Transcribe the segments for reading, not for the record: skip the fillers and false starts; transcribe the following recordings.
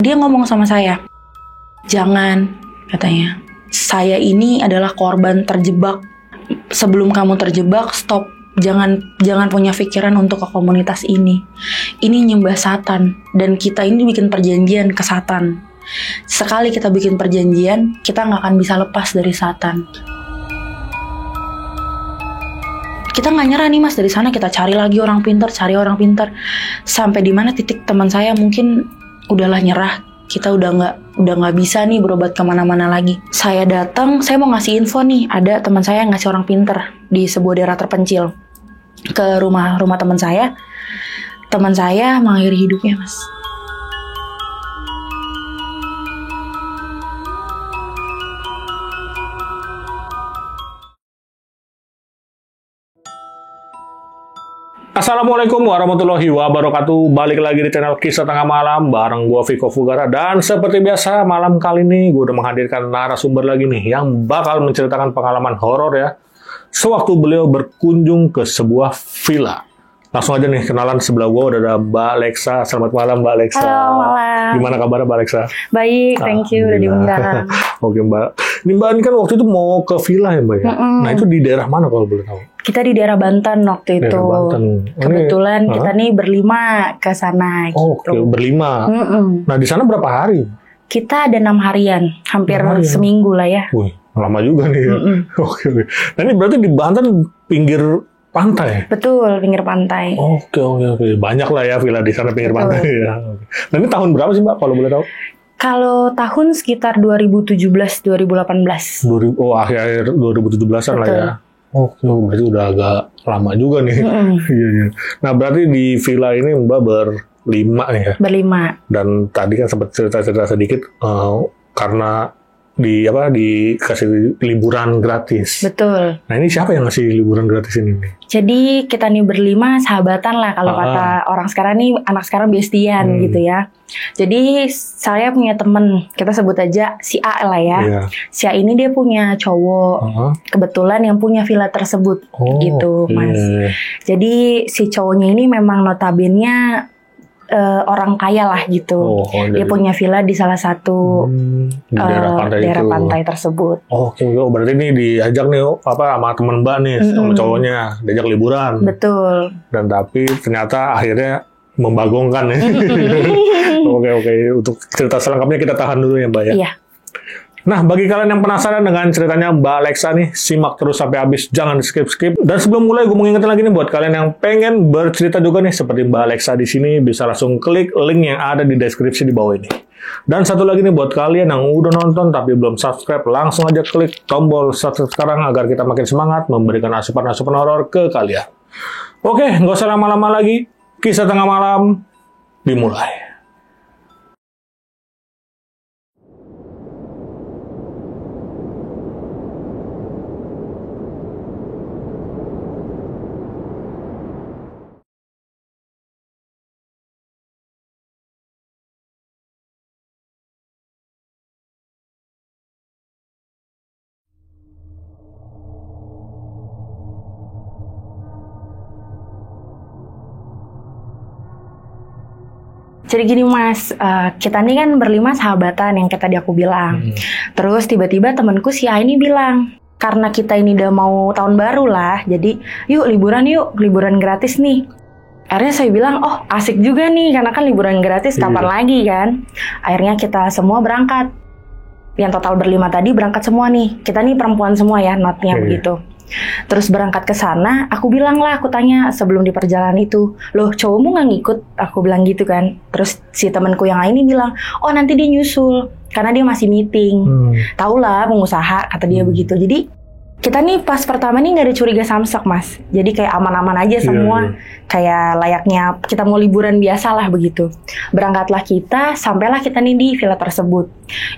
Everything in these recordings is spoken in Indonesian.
Dia ngomong sama saya, jangan, katanya, saya ini adalah korban terjebak. Sebelum kamu terjebak, stop. Jangan punya pikiran untuk ke komunitas ini. Ini nyembah Satan, dan kita ini bikin perjanjian ke Satan. Sekali kita bikin perjanjian, kita nggak akan bisa lepas dari Satan. Kita nggak nyerah nih mas, dari sana kita cari lagi orang pintar, sampai di mana titik teman saya mungkin udahlah nyerah, kita udah nggak bisa nih berobat kemana-mana lagi. Saya datang, saya mau ngasih info nih, ada teman saya ngasih orang pintar di sebuah daerah terpencil ke rumah teman saya. Teman saya mengakhiri hidupnya mas. Assalamualaikum warahmatullahi wabarakatuh. Balik lagi di channel Kisah Tengah Malam bareng gue Viko Fugara. Dan seperti biasa malam kali ini gue udah menghadirkan narasumber lagi nih yang bakal menceritakan pengalaman horor ya, sewaktu beliau berkunjung ke sebuah villa. Langsung aja nih kenalan, sebelah gue udah ada Mbak Lexa. Selamat malam Mbak Lexa. Halo malam. Gimana kabarnya Mbak Lexa? Baik, thank you udah diundang. Oke Mbak. Ini Mbak ini kan waktu itu mau ke villa ya Mbak ya? Nah itu di daerah mana kalau boleh tahu? Kita di daerah Banten waktu itu. Daerah Banten. Kebetulan kita nih berlima ke sana gitu. Oke, berlima. Nah di sana berapa hari? Kita ada 6 harian, hampir seminggu lah ya. Wih, lama juga nih ya. Oke. Nah ini berarti di Banten pinggir pantai? Betul, pinggir pantai. Oke. Banyak lah ya villa di sana pinggir pantai ya. Nah ini tahun berapa sih Mbak kalau boleh tahu? Kalau tahun sekitar 2017-2018. Akhir 2017-an lah ya. Oke, berarti udah agak lama juga nih. Iya. Nah berarti di villa ini Mbak berlima nih ya? Berlima. Dan tadi kan sempat cerita sedikit karena dikasih liburan gratis. Betul. Nah ini siapa yang ngasih liburan gratis ini nih? Jadi kita nih berlima sahabatan lah kalau kata orang sekarang nih, anak sekarang bestian gitu ya. Jadi saya punya temen, kita sebut aja si A lah ya. Yeah. Si A ini dia punya cowok, kebetulan yang punya villa tersebut gitu mas. Jadi si cowoknya ini memang notabene orang kaya lah gitu. Dia punya villa di salah satu daerah pantai tersebut. Oke, berarti ini diajak nih sama teman Mbak nih, sama cowoknya, diajak liburan. Betul. Dan tapi ternyata akhirnya membagongkan ya. Oke. Untuk cerita selengkapnya kita tahan dulu ya Mbak ya. Iya. Nah, bagi kalian yang penasaran dengan ceritanya Mbak Lexa nih, simak terus sampai habis, jangan skip. Dan sebelum mulai, gue mau ngingetin lagi nih buat kalian yang pengen bercerita juga nih seperti Mbak Lexa di sini, bisa langsung klik link yang ada di deskripsi di bawah ini. Dan satu lagi nih buat kalian yang udah nonton tapi belum subscribe, langsung aja klik tombol subscribe sekarang agar kita makin semangat memberikan asupan-asupan horor ke kalian. Oke, nggak usah lama-lama lagi, Kisah Tengah Malam dimulai. Jadi gini mas, kita nih kan berlima sahabatan yang kayak tadi aku bilang. Terus tiba-tiba temanku si A ini bilang, karena kita ini udah mau tahun baru lah, jadi yuk liburan gratis nih. Akhirnya saya bilang, oh asik juga nih, karena kan liburan gratis kapan lagi kan. Akhirnya kita semua berangkat. Yang total berlima tadi berangkat semua nih. Kita nih perempuan semua ya, notnya begitu. Terus berangkat ke sana, aku tanya sebelum di perjalanan itu, loh cowokmu nggak ngikut? Aku bilang gitu kan. Terus si temanku yang lain ini bilang, oh nanti dia nyusul, karena dia masih meeting. Taulah pengusaha, kata dia begitu. Jadi kita nih pas pertama nih nggak ada curiga samsak mas. Jadi kayak aman-aman aja semua, kayak layaknya kita mau liburan biasa lah begitu. Berangkatlah kita, sampailah kita nih di villa tersebut.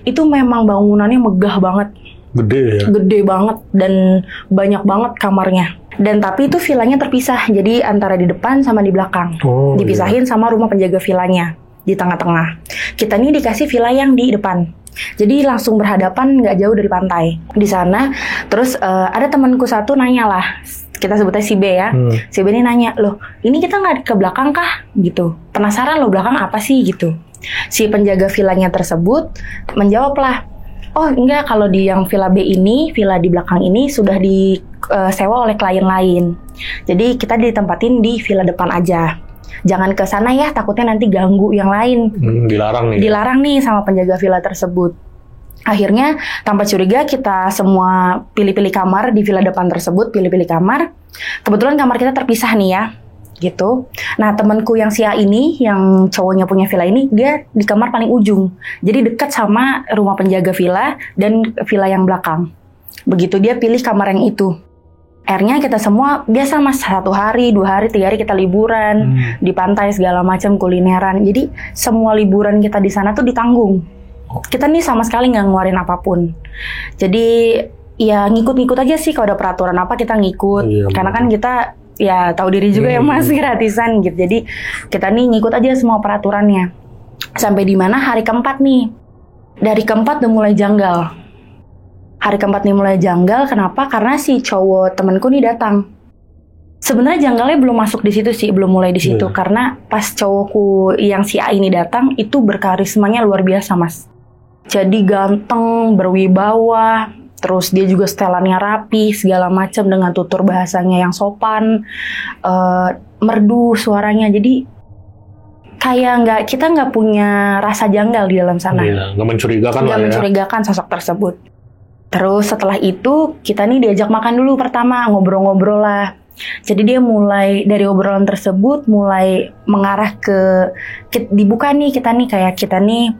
Itu memang bangunannya megah banget. Gede banget dan banyak banget kamarnya. Dan tapi itu villanya terpisah, jadi antara di depan sama di belakang. Dipisahin sama rumah penjaga villanya di tengah-tengah. Kita nih dikasih villa yang di depan. Jadi langsung berhadapan, nggak jauh dari pantai. Di sana, terus ada temanku satu nanya lah, kita sebutnya si B ya. Si B ini nanya, loh ini kita nggak ke belakang kah? Gitu. Penasaran loh belakang apa sih gitu. Si penjaga villanya tersebut menjawablah, oh enggak, kalau di yang villa B ini, villa di belakang ini sudah disewa oleh klien lain. Jadi kita ditempatin di villa depan aja. Jangan ke sana ya, takutnya nanti ganggu yang lain. Dilarang nih. Dilarang nih sama penjaga villa tersebut. Akhirnya tanpa curiga kita semua pilih-pilih kamar di villa depan tersebut, pilih-pilih kamar. Kebetulan kamar kita terpisah nih ya, gitu. Nah temanku yang si A ini, yang cowoknya punya villa ini, dia di kamar paling ujung. Jadi dekat sama rumah penjaga villa dan villa yang belakang. Begitu dia pilih kamar yang itu. Akhirnya kita semua biasa mas, 1 hari, 2 hari, 3 hari kita liburan di pantai segala macam, kulineran. Jadi semua liburan kita di sana tuh ditanggung. Kita nih sama sekali nggak ngeluarin apapun. Jadi ya ngikut-ngikut aja sih, kalau ada peraturan apa kita ngikut. Iya, karena kan kita ya tahu diri juga ya mas, gratisan gitu. Jadi kita nih ngikut aja semua peraturannya. Sampai di mana hari keempat nih. Dari keempat udah mulai janggal. Hari keempat nih mulai janggal, kenapa? Karena si cowok temanku nih datang. Sebenarnya janggalnya belum masuk di situ sih, belum mulai di situ. Karena pas cowokku yang si A ini datang, itu berkarismanya luar biasa mas. Jadi ganteng, berwibawa, terus dia juga setelannya rapi, segala macam dengan tutur bahasanya yang sopan, merdu suaranya. Jadi kayak kita nggak punya rasa janggal di dalam sana. Nggak mencurigakan lah ya. Nggak mencurigakan sosok tersebut. Terus setelah itu kita nih diajak makan dulu pertama, ngobrol-ngobrol lah. Jadi dia mulai dari obrolan tersebut mulai mengarah ke dibuka nih kita nih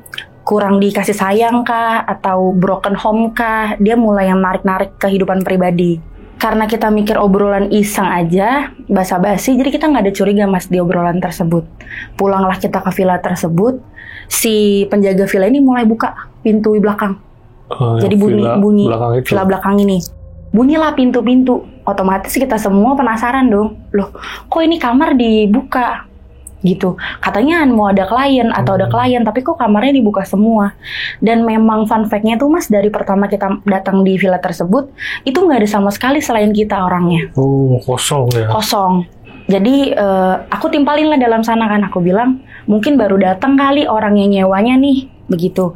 kurang dikasih sayang kah atau broken home kah. Dia mulai yang narik-narik kehidupan pribadi. Karena kita mikir obrolan iseng aja, basa-basi, jadi kita nggak ada curiga mas di obrolan tersebut. Pulanglah kita ke villa tersebut, si penjaga villa ini mulai buka pintu belakang. Jadi bunyi villa belakang ini. Bunyilah pintu-pintu. Otomatis kita semua penasaran dong. Loh, kok ini kamar dibuka? Gitu. Katanya mau ada klien atau ada klien, tapi kok kamarnya dibuka semua. Dan memang fun fact-nya tuh mas, dari pertama kita datang di villa tersebut, itu nggak ada sama sekali selain kita orangnya. Oh, kosong ya? Kosong. Jadi aku timpalin lah dalam sana kan. Aku bilang, mungkin baru datang kali orang yang nyewanya nih. Begitu.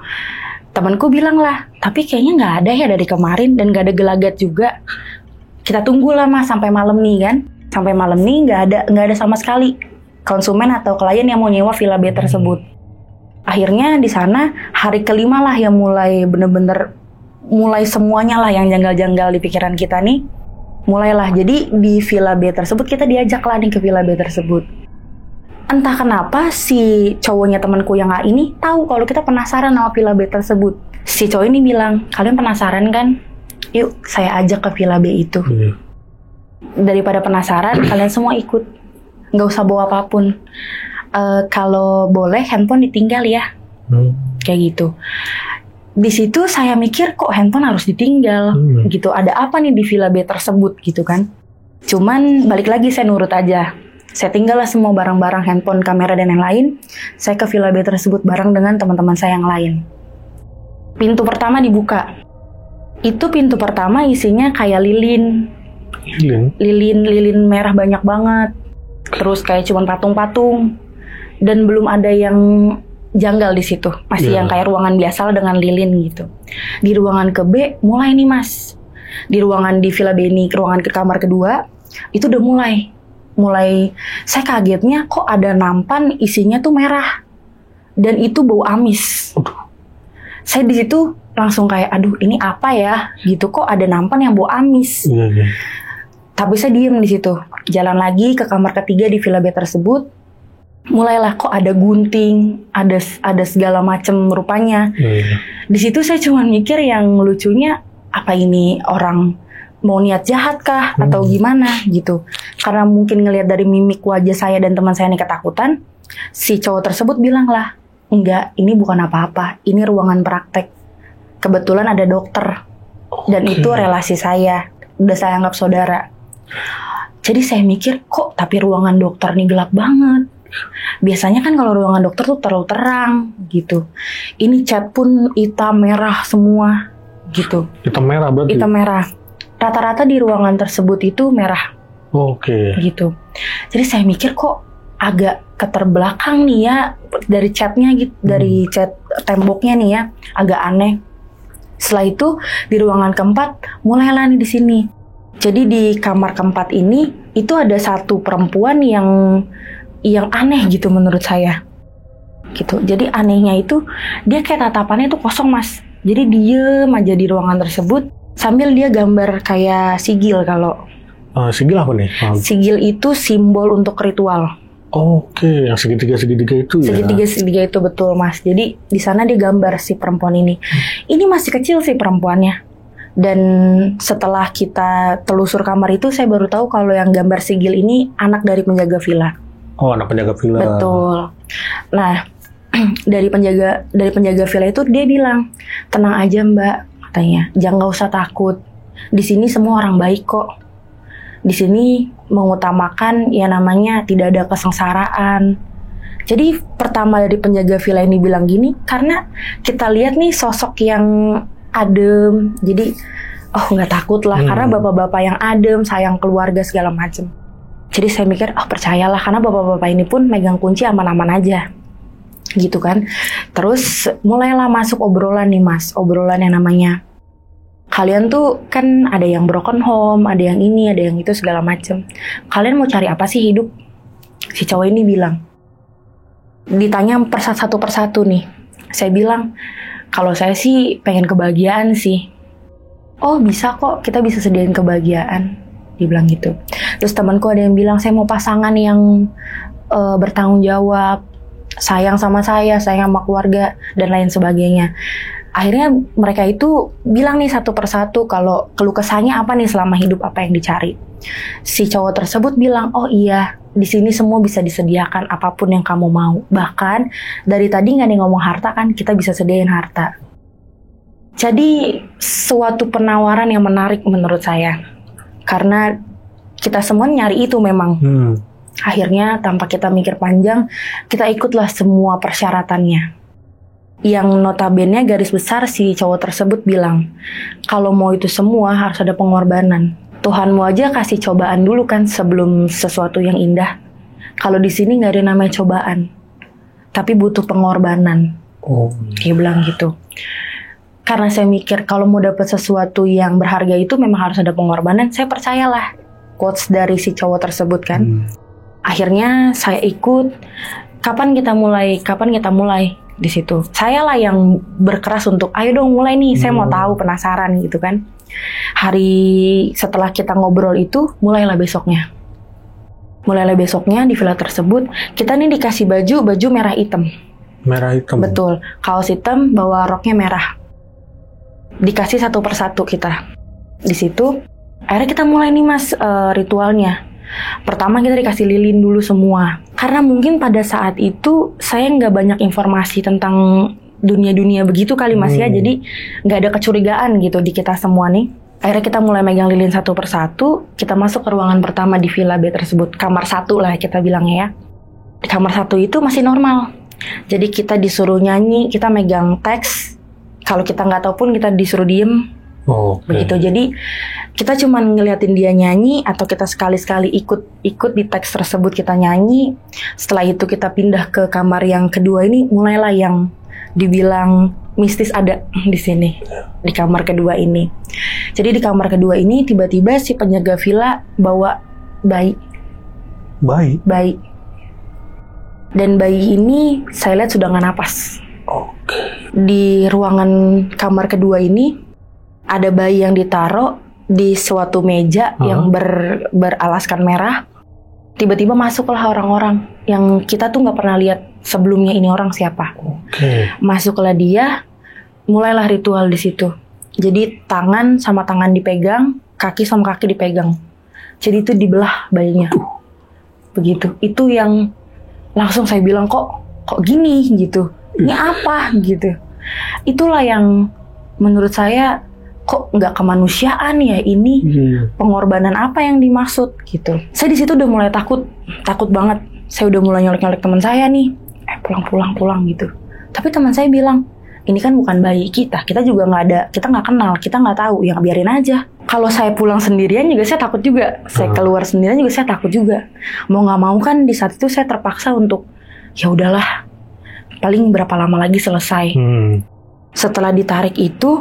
Temanku bilang lah, tapi kayaknya nggak ada ya dari kemarin dan nggak ada gelagat juga. Kita tunggulah mas sampai malam nih kan. Sampai malam nih nggak ada sama sekali konsumen atau klien yang mau nyewa villa B tersebut. Akhirnya di sana hari kelima lah yang mulai bener-bener mulai semuanya lah yang janggal-janggal di pikiran kita nih. Mulailah, jadi di villa B tersebut kita diajak lah nih ke villa B tersebut. Entah kenapa si cowoknya temanku yang A ini tahu kalau kita penasaran sama villa B tersebut. Si cowok ini bilang, kalian penasaran kan? Yuk saya ajak ke villa B itu. Daripada penasaran, kalian semua ikut. Nggak usah bawa apapun. Kalau boleh handphone ditinggal ya. Kayak gitu. Di situ saya mikir kok handphone harus ditinggal gitu. Ada apa nih di villa B tersebut gitu kan. Cuman balik lagi saya nurut aja. Saya tinggal lah semua barang-barang, handphone, kamera dan yang lain. Saya ke villa B tersebut bareng dengan teman-teman saya yang lain. Pintu pertama dibuka. Itu pintu pertama isinya kayak lilin merah banyak banget. Terus kayak cuman patung-patung dan belum ada yang janggal di situ, masih yang kayak ruangan biasa dengan lilin gitu. Di ruangan ke B mulai nih mas, di ruangan di villa B ini, ruangan ke kamar kedua itu udah mulai saya kagetnya kok ada nampan isinya tuh merah dan itu bau amis. Saya di situ langsung kayak aduh ini apa ya gitu, kok ada nampan yang bau amis. Tapi saya diem di situ. Jalan lagi ke kamar ketiga di villa B tersebut. Mulailah kok ada gunting, ada segala macam rupanya. Di situ saya cuma mikir yang lucunya apa ini orang mau niat jahat kah atau gimana gitu. Karena mungkin ngelihat dari mimik wajah saya dan teman saya ini ketakutan, si cowok tersebut bilang lah, enggak, ini bukan apa-apa, ini ruangan praktek. Kebetulan ada dokter dan itu relasi saya, udah saya anggap saudara. Jadi saya mikir kok tapi ruangan dokter nih gelap banget. Biasanya kan kalau ruangan dokter tuh terlalu terang gitu. Ini cat pun hitam merah semua gitu. Hitam merah berarti? Hitam merah. Rata-rata di ruangan tersebut itu merah. Oke. Gitu. Jadi saya mikir kok agak keterbelakang nih ya dari catnya gitu, dari cat temboknya nih ya, agak aneh. Setelah itu di ruangan keempat mulailah nih di sini. Jadi di kamar keempat ini itu ada satu perempuan yang aneh gitu menurut saya. Gitu. Jadi anehnya itu dia kayak tatapannya itu kosong, Mas. Jadi diem aja di ruangan tersebut sambil dia gambar kayak sigil. Kalau sigil apa nih? Sigil itu simbol untuk ritual. Oke, yang segitiga itu ya. Segitiga itu betul, Mas. Jadi di sana dia gambar si perempuan ini. Ini masih kecil sih perempuannya. Dan setelah kita telusur kamar itu, saya baru tahu kalau yang gambar sigil ini anak dari penjaga villa. Oh, anak penjaga villa. Betul. Nah, dari penjaga villa itu dia bilang, "Tenang aja, Mbak," katanya. "Jangan usah takut. Di sini semua orang baik kok. Di sini mengutamakan ya namanya tidak ada kesengsaraan." Jadi pertama dari penjaga villa ini bilang gini, karena kita lihat nih sosok yang adem, jadi nggak takut lah, karena bapak-bapak yang adem, sayang keluarga segala macem. Jadi saya mikir, percayalah, karena bapak-bapak ini pun megang kunci aman-aman aja, gitu kan. Terus mulailah masuk obrolan nih, Mas, obrolan yang namanya, kalian tuh kan ada yang broken home, ada yang ini, ada yang itu segala macem. Kalian mau cari apa sih hidup? Si cowok ini bilang. Ditanya satu persatu nih. Saya bilang, kalau saya sih pengen kebahagiaan sih. "Oh bisa kok, kita bisa sediain kebahagiaan," dibilang gitu. Terus temanku ada yang bilang, "Saya mau pasangan yang bertanggung jawab, sayang sama saya, sayang sama keluarga, dan lain sebagainya." Akhirnya mereka itu bilang nih satu persatu kalau keluh kesahnya apa nih selama hidup, apa yang dicari. Si cowok tersebut bilang, "Oh iya, di sini semua bisa disediakan apapun yang kamu mau. Bahkan dari tadi nggak nih ngomong harta kan, kita bisa sediain harta." Jadi suatu penawaran yang menarik menurut saya, karena kita semua nyari itu memang. Akhirnya tanpa kita mikir panjang, kita ikutlah semua persyaratannya. Yang notabene garis besar si cowok tersebut bilang, kalau mau itu semua harus ada pengorbanan. Tuhanmu aja kasih cobaan dulu kan sebelum sesuatu yang indah. Kalau di sini nggak ada namanya cobaan, tapi butuh pengorbanan. Dia bilang gitu. Karena saya mikir kalau mau dapat sesuatu yang berharga itu memang harus ada pengorbanan. Saya percayalah quotes dari si cowok tersebut kan. Akhirnya saya ikut. Kapan kita mulai? Di situ saya lah yang berkeras untuk ayo dong mulai nih, saya mau tahu, penasaran gitu kan. Hari setelah kita ngobrol itu mulailah besoknya di villa tersebut kita nih dikasih baju merah hitam. Betul, kaos hitam, bawa roknya merah, dikasih satu persatu kita. Di situ akhirnya kita mulai nih, Mas, ritualnya. Pertama kita dikasih lilin dulu semua. Karena mungkin pada saat itu saya nggak banyak informasi tentang dunia-dunia begitu kali, Mas, ya. Jadi nggak ada kecurigaan gitu di kita semua nih. Akhirnya kita mulai megang lilin satu persatu. Kita masuk ke ruangan pertama di villa B tersebut. Kamar 1 lah kita bilangnya ya. Di kamar 1 itu masih normal. Jadi kita disuruh nyanyi, kita megang teks. Kalau kita nggak tahu pun kita disuruh diem. Begitu. Jadi kita cuma ngeliatin dia nyanyi, atau kita sekali-sekali ikut di teks tersebut kita nyanyi. Setelah itu kita pindah ke kamar yang kedua ini, mulailah yang dibilang mistis ada di sini, di kamar kedua ini. Jadi di kamar kedua ini tiba-tiba si penjaga villa bawa bayi. Dan bayi ini saya lihat sudah nggak napas. Di ruangan kamar kedua ini ada bayi yang ditaruh di suatu meja yang beralaskan merah. Tiba-tiba masuklah orang-orang yang kita tuh nggak pernah lihat sebelumnya, ini orang siapa. Masuklah dia, mulailah ritual di situ. Jadi tangan sama tangan dipegang, kaki sama kaki dipegang. Jadi itu dibelah bayinya. Begitu. Itu yang langsung saya bilang, kok gini gitu. Ini apa gitu. Itulah yang menurut saya, kok nggak kemanusiaan ya ini, pengorbanan apa yang dimaksud gitu. Saya di situ udah mulai takut banget. Saya udah mulai nyolek teman saya nih, pulang gitu. Tapi teman saya bilang, ini kan bukan bayi kita juga nggak ada, kita nggak kenal, kita nggak tahu, ya biarin aja. Kalau saya pulang sendirian juga saya takut juga. Saya keluar sendirian juga saya takut juga. Mau nggak mau kan di saat itu saya terpaksa untuk ya udahlah, paling berapa lama lagi selesai. Setelah ditarik itu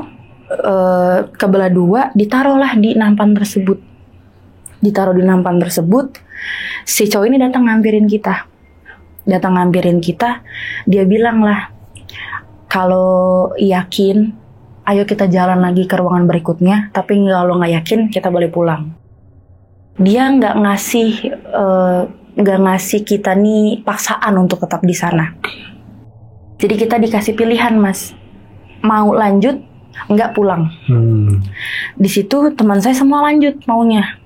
kebelah dua, ditaruhlah di nampan tersebut. Ditaruh di nampan tersebut, si cowok ini datang ngampirin kita. Dia bilang lah, kalau yakin ayo kita jalan lagi ke ruangan berikutnya, tapi kalau nggak yakin kita boleh pulang. Dia nggak ngasih kita nih paksaan untuk tetap di sana. Jadi kita dikasih pilihan, Mas, mau lanjut nggak pulang. Di situ teman saya semua lanjut maunya.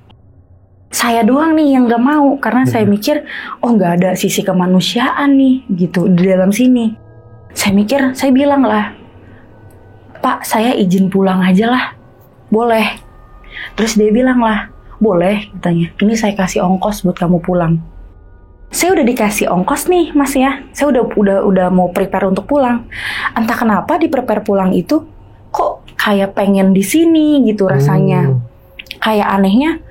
Saya doang nih yang nggak mau karena saya mikir nggak ada sisi kemanusiaan nih gitu di dalam sini. Saya bilang lah, Pak, saya izin pulang aja lah, boleh. Terus dia bilang lah, boleh, katanya. Ini saya kasih ongkos buat kamu pulang. Saya udah dikasih ongkos nih, Mas ya. Saya udah mau prepare untuk pulang. Entah kenapa di prepare pulang itu kok kayak pengen di sini gitu rasanya. Kayak anehnya,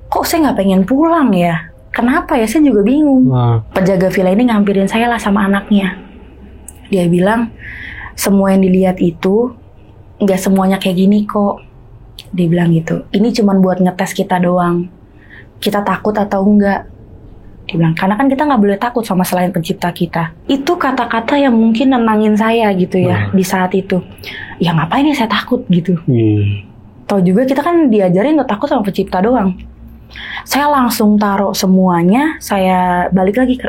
kok saya nggak pengen pulang ya? Kenapa ya? Saya juga bingung. Penjaga villa ini ngampirin saya lah sama anaknya. Dia bilang, semua yang dilihat itu nggak semuanya kayak gini kok. Dia bilang gitu. Ini cuma buat ngetes kita doang. Kita takut atau enggak? Dia bilang, karena kan kita nggak boleh takut sama selain pencipta kita. Itu kata-kata yang mungkin nenangin saya gitu ya di saat itu. Ya ngapain ya saya takut gitu. Tahu juga kita kan diajarin untuk takut sama pencipta doang. Saya langsung taruh semuanya. Saya balik lagi ke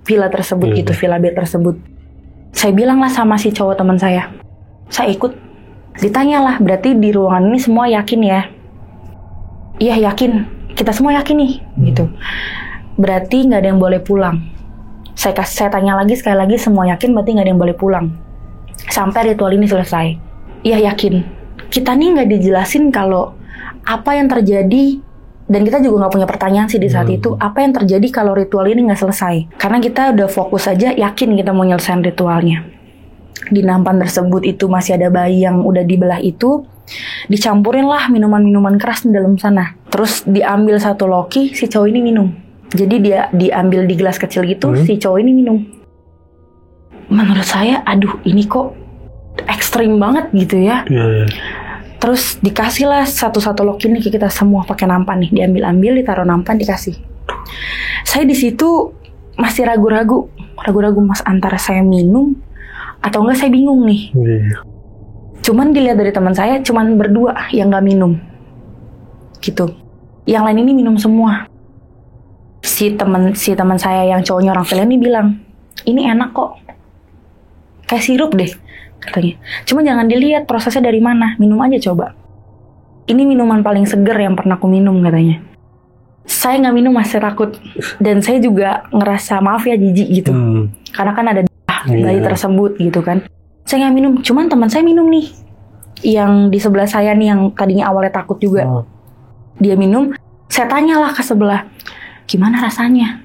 villa tersebut gitu, villa B tersebut. Saya bilang lah sama si cowok teman saya ikut. Ditanyalah, berarti di ruangan ini semua yakin ya? Iya yakin, kita semua yakin nih gitu. Berarti nggak ada yang boleh pulang. Saya tanya lagi sekali lagi, semua yakin berarti nggak ada yang boleh pulang sampai ritual ini selesai. Iya yakin. Kita nih nggak dijelasin kalau apa yang terjadi, dan kita juga nggak punya pertanyaan sih di saat itu, apa yang terjadi kalau ritual ini nggak selesai. Karena kita udah fokus aja, yakin kita mau nyelesain ritualnya. Di nampan tersebut itu masih ada bayi yang udah dibelah itu, dicampurin lah minuman-minuman keras di dalam sana. Terus diambil satu loki, si cowok ini minum. Jadi dia diambil di gelas kecil gitu, si cowok ini minum. Menurut saya, aduh ini kok ekstrim banget gitu ya. Terus dikasihlah satu-satu loki nih ke kita semua pakai nampan nih, diambil-ambil, ditaruh nampan, dikasih. Saya di situ masih ragu-ragu Mas, antara saya minum atau enggak, saya bingung nih. Cuman dilihat dari teman saya, cuman berdua yang nggak minum, gitu. Yang lain ini minum semua. Si teman saya yang cowoknya orang Thailand ini bilang, ini enak kok, kayak sirup deh, katanya. Cuma jangan dilihat prosesnya dari mana, minum aja coba. Ini minuman paling seger yang pernah aku minum, katanya. Saya nggak minum, masih takut. Dan saya juga ngerasa, maaf ya, jijik gitu. Karena kan ada bayi tersebut gitu kan. Saya nggak minum, cuman teman saya minum nih. Yang di sebelah saya nih, yang tadinya awalnya takut juga. Dia minum, saya tanyalah ke sebelah, gimana rasanya?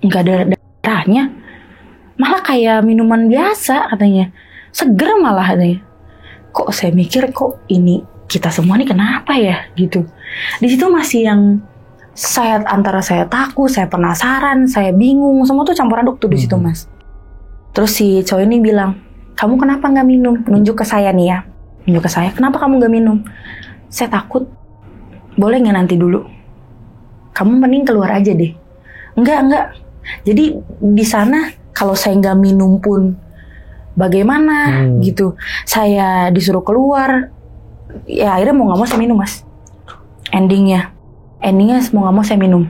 Nggak ada darahnya. Malah kayak minuman biasa, katanya. Seger malah, katanya. Kok saya mikir, kok ini kita semua nih kenapa ya gitu. Di situ masih yang antara saya takut, saya penasaran, saya bingung, semua tuh campur aduk tuh di situ, Mas. Terus si cowok ini bilang, kamu kenapa nggak minum? Nunjuk ke saya nih ya, nunjuk ke saya. Kenapa kamu nggak minum? Saya takut. Boleh nggak nanti dulu? Kamu mending keluar aja deh. Enggak. Jadi di sana kalau saya nggak minum pun bagaimana gitu. Saya disuruh keluar. Ya akhirnya mau nggak mau saya minum, Mas. Endingnya mau nggak mau saya minum.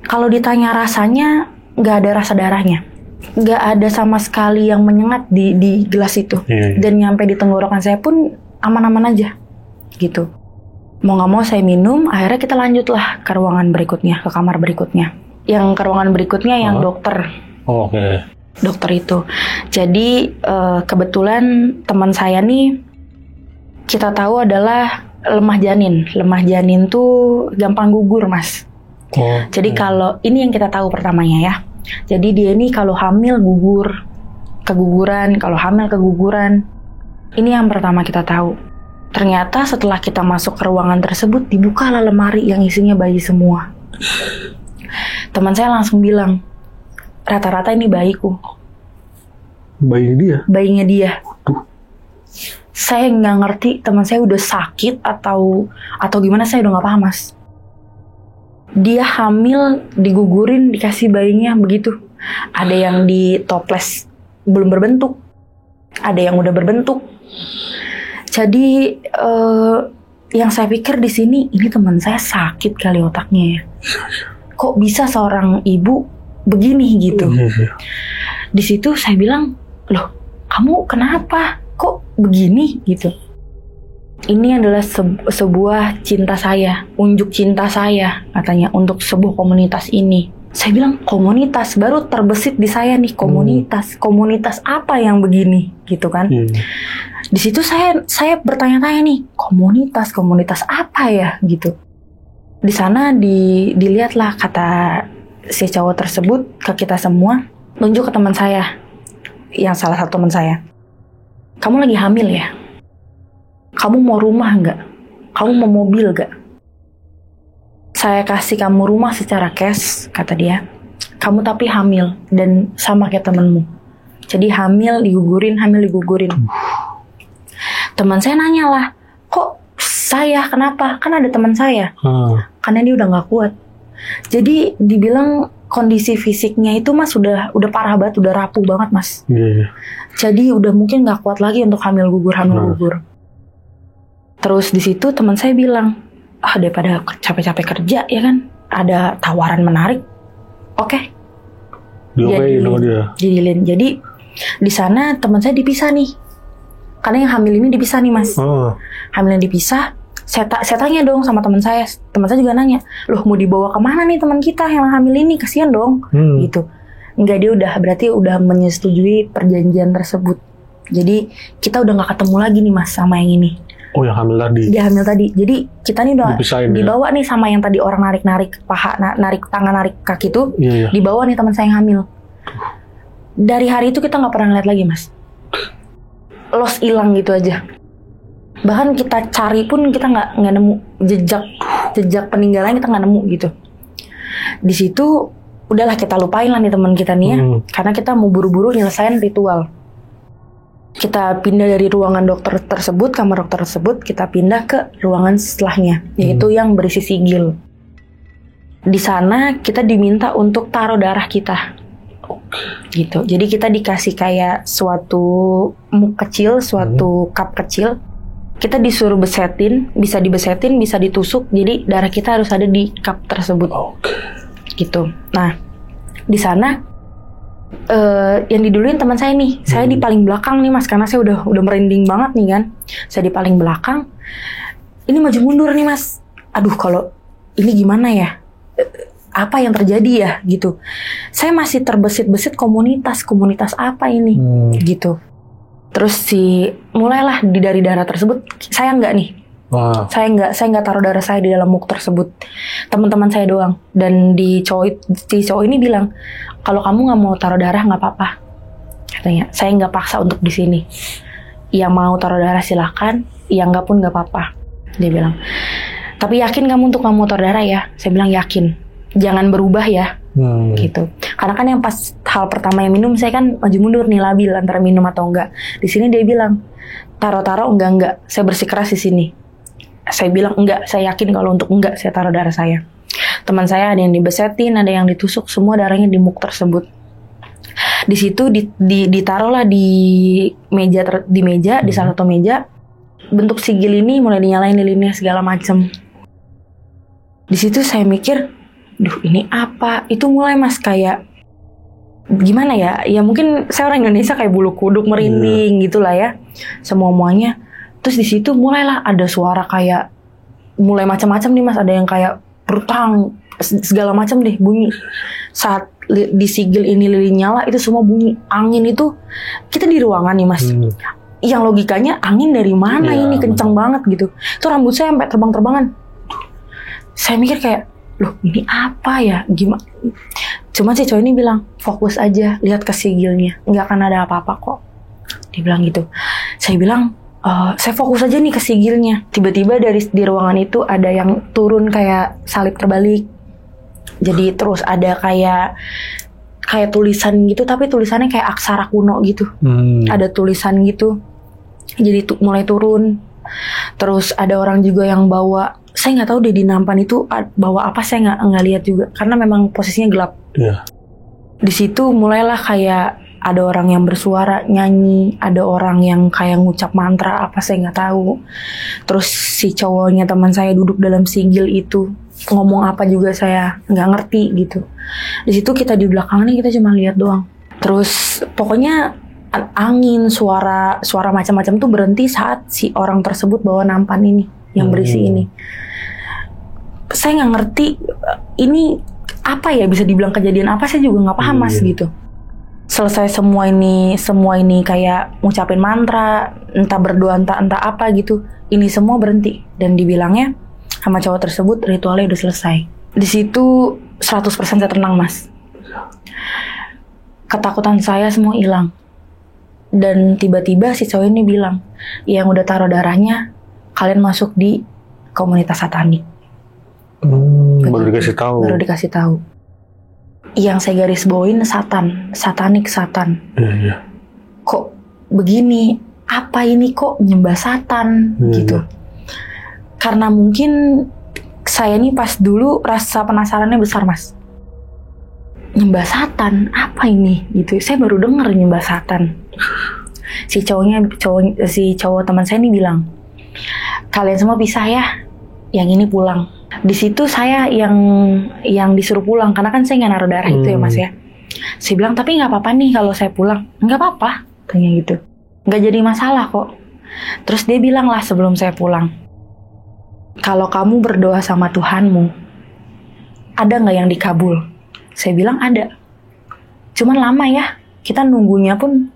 Kalau ditanya rasanya, nggak ada rasa darahnya, nggak ada sama sekali yang menyengat di gelas itu. Dan nyampe di tenggorokan saya pun aman-aman aja gitu. Mau nggak mau saya minum. Akhirnya kita lanjutlah ke ruangan berikutnya, ke kamar berikutnya. Yang ke ruangan berikutnya yang dokter. Dokter itu. Jadi kebetulan teman saya nih, kita tahu adalah lemah janin. Lemah janin tuh gampang gugur, Mas. Jadi kalau ini yang kita tahu pertamanya ya. Jadi dia ini kalau hamil keguguran, kalau hamil keguguran. Ini yang pertama kita tahu. Ternyata setelah kita masuk ke ruangan tersebut, dibukalah lemari yang isinya bayi semua. Teman saya langsung bilang, rata-rata ini bayiku. Bayinya dia? Bayinya dia. Aduh. Saya nggak ngerti teman saya udah sakit atau gimana, saya udah nggak paham, Mas. Dia hamil, digugurin, dikasih bayinya begitu. Ada yang di toples belum berbentuk, ada yang udah berbentuk. Jadi yang saya pikir di sini, ini teman saya sakit kali otaknya ya. Kok bisa seorang ibu begini gitu? Di situ saya bilang, loh, kamu kenapa? Kok begini gitu? Ini adalah sebuah cinta saya, unjuk cinta saya katanya untuk sebuah komunitas ini. Saya bilang komunitas, baru terbesit di saya nih komunitas apa yang begini gitu kan? Di situ saya bertanya-tanya nih, komunitas apa ya gitu. Di sana dilihatlah kata si cowok tersebut ke kita semua, nunjuk ke teman saya, yang salah satu teman saya. Kamu lagi hamil ya? Kamu mau rumah nggak? Kamu mau mobil nggak? Saya kasih kamu rumah secara cash, kata dia. Kamu tapi hamil dan sama kayak temenmu. Jadi hamil digugurin. Teman saya nanya lah, kok saya kenapa? Kan ada teman saya. Karena dia udah nggak kuat. Jadi dibilang kondisi fisiknya itu Mas udah parah banget, udah rapuh banget Mas. Jadi udah mungkin nggak kuat lagi untuk hamil gugur. Terus di situ teman saya bilang, daripada capek-capek kerja ya kan, ada tawaran menarik. Oke. Didilin. Jadi di sana teman saya dipisah nih. Karena yang hamil ini dipisah nih Mas. Hamilnya dipisah. Saya tanya dong sama teman saya. Teman saya juga nanya, loh mau dibawa kemana nih teman kita yang hamil ini? Kasihan dong. Gitu. Enggak, dia berarti udah menyetujui perjanjian tersebut. Jadi kita udah gak ketemu lagi nih Mas sama yang ini. Oh, yang hamil tadi? Dia hamil tadi. Jadi kita nih udah dibawa nih sama yang tadi orang narik paha, narik tangan, narik kaki tuh. Dibawa nih teman saya yang hamil. Dari hari itu kita gak pernah lihat lagi Mas. Lost, hilang gitu aja. Bahkan kita cari pun kita nggak nemu jejak peninggalan, kita nggak nemu gitu. Di situ udahlah kita lupain lah nih teman kita nih ya, karena kita mau buru-buru nyelesain ritual. Kita pindah dari ruangan kamar dokter tersebut, kita pindah ke ruangan setelahnya, yaitu yang berisi sigil. Di sana kita diminta untuk taruh darah kita. Gitu. Jadi kita dikasih kayak suatu muk kecil, suatu cup kecil. Kita disuruh besetin, bisa dibesetin, bisa ditusuk. Jadi darah kita harus ada di cup tersebut. Gitu. Nah, di sana yang diduluin teman saya nih. Saya di paling belakang nih Mas, karena saya udah merinding banget nih kan. Saya di paling belakang. Ini maju mundur nih Mas. Aduh, kalau ini gimana ya? Apa yang terjadi ya gitu. Saya masih terbesit-besit komunitas apa ini gitu. Terus mulailah dari darah tersebut, saya enggak nih. Saya enggak taruh darah saya di dalam muk tersebut. Teman-teman saya doang. Dan si cowok ini bilang, kalau kamu nggak mau taruh darah nggak apa-apa, katanya. Saya nggak paksa untuk di sini. Yang mau taruh darah silakan, yang nggak pun nggak apa-apa, dia bilang. Tapi yakin kamu untuk nggak mau taruh darah ya? Saya bilang yakin. Jangan berubah ya, gitu. Karena kan yang pas hal pertama yang minum, saya kan maju mundur nih, labil antara minum atau enggak. Di sini dia bilang, taruh enggak. Saya bersikeras di sini. Saya bilang enggak, saya yakin kalau untuk enggak saya taruh darah saya. Teman saya ada yang dibesetin, ada yang ditusuk, semua darahnya di muk tersebut. Di situ ditaruhlah di meja, di salah satu meja. Bentuk sigil ini mulai dinyalain lilinnya segala macam. Di situ saya mikir, duh ini apa? Itu mulai Mas kayak gimana ya? Ya mungkin saya orang Indonesia kayak bulu kuduk merinding gitulah ya. Semuanya. Terus di situ mulailah ada suara kayak mulai macam-macam nih Mas. Ada yang kayak berutang segala macam deh bunyi. Saat di sigil ini lilin nyala itu semua bunyi. Angin itu kita di ruangan nih Mas. Yang logikanya angin dari mana ini kencang banget gitu. Itu rambut saya sampai terbang-terbangan. Saya mikir kayak, loh ini apa ya, gimana? Cuma si cowok ini bilang, fokus aja, lihat ke sigilnya, nggak akan ada apa-apa kok. Dia bilang gitu. Saya bilang, Saya fokus aja nih ke sigilnya. Tiba-tiba di ruangan itu ada yang turun kayak salib terbalik. Jadi terus ada kayak tulisan gitu, tapi tulisannya kayak aksara kuno gitu. Ada tulisan gitu. Jadi mulai turun. Terus ada orang juga yang bawa, saya nggak tahu deh di nampan itu bawa apa, saya nggak lihat juga karena memang posisinya gelap. Di situ mulailah kayak ada orang yang bersuara nyanyi, ada orang yang kayak ngucap mantra apa saya nggak tahu. Terus si cowoknya teman saya duduk dalam sigil itu ngomong apa juga saya nggak ngerti gitu. Di situ kita di belakangnya kita cuma lihat doang. Terus pokoknya angin, suara macam-macam tuh berhenti saat si orang tersebut bawa nampan ini yang berisi ini. Saya nggak ngerti ini apa ya, bisa dibilang kejadian apa, saya juga nggak paham mas gitu. Selesai semua ini kayak ngucapin mantra, entah berdoa entah apa gitu, ini semua berhenti dan dibilangnya sama cowok tersebut ritualnya udah selesai. Di situ 100% saya tenang mas. Ketakutan saya semua hilang. Dan tiba-tiba si cowok ini bilang, yang udah taruh darahnya kalian masuk di komunitas satanik. Baru dikasih tahu. Yang saya garis bawain satanik. Iya. Kok begini? Apa ini kok nyembah satan gitu? Karena mungkin saya nih pas dulu rasa penasarannya besar mas. Nyembah satan apa ini gitu? Saya baru dengar nyembah satan. Si cowok teman saya ini bilang, kalian semua pisah ya, yang ini pulang. Di situ saya yang disuruh pulang karena kan saya nggak naruh darah itu ya mas ya. Saya bilang tapi nggak apa-apa nih kalau saya pulang. Nggak apa-apa, tanya gitu. Nggak jadi masalah kok. Terus dia bilang lah sebelum saya pulang, kalau kamu berdoa sama Tuhanmu, ada nggak yang dikabul? Saya bilang ada. Cuman lama ya. Kita nunggunya pun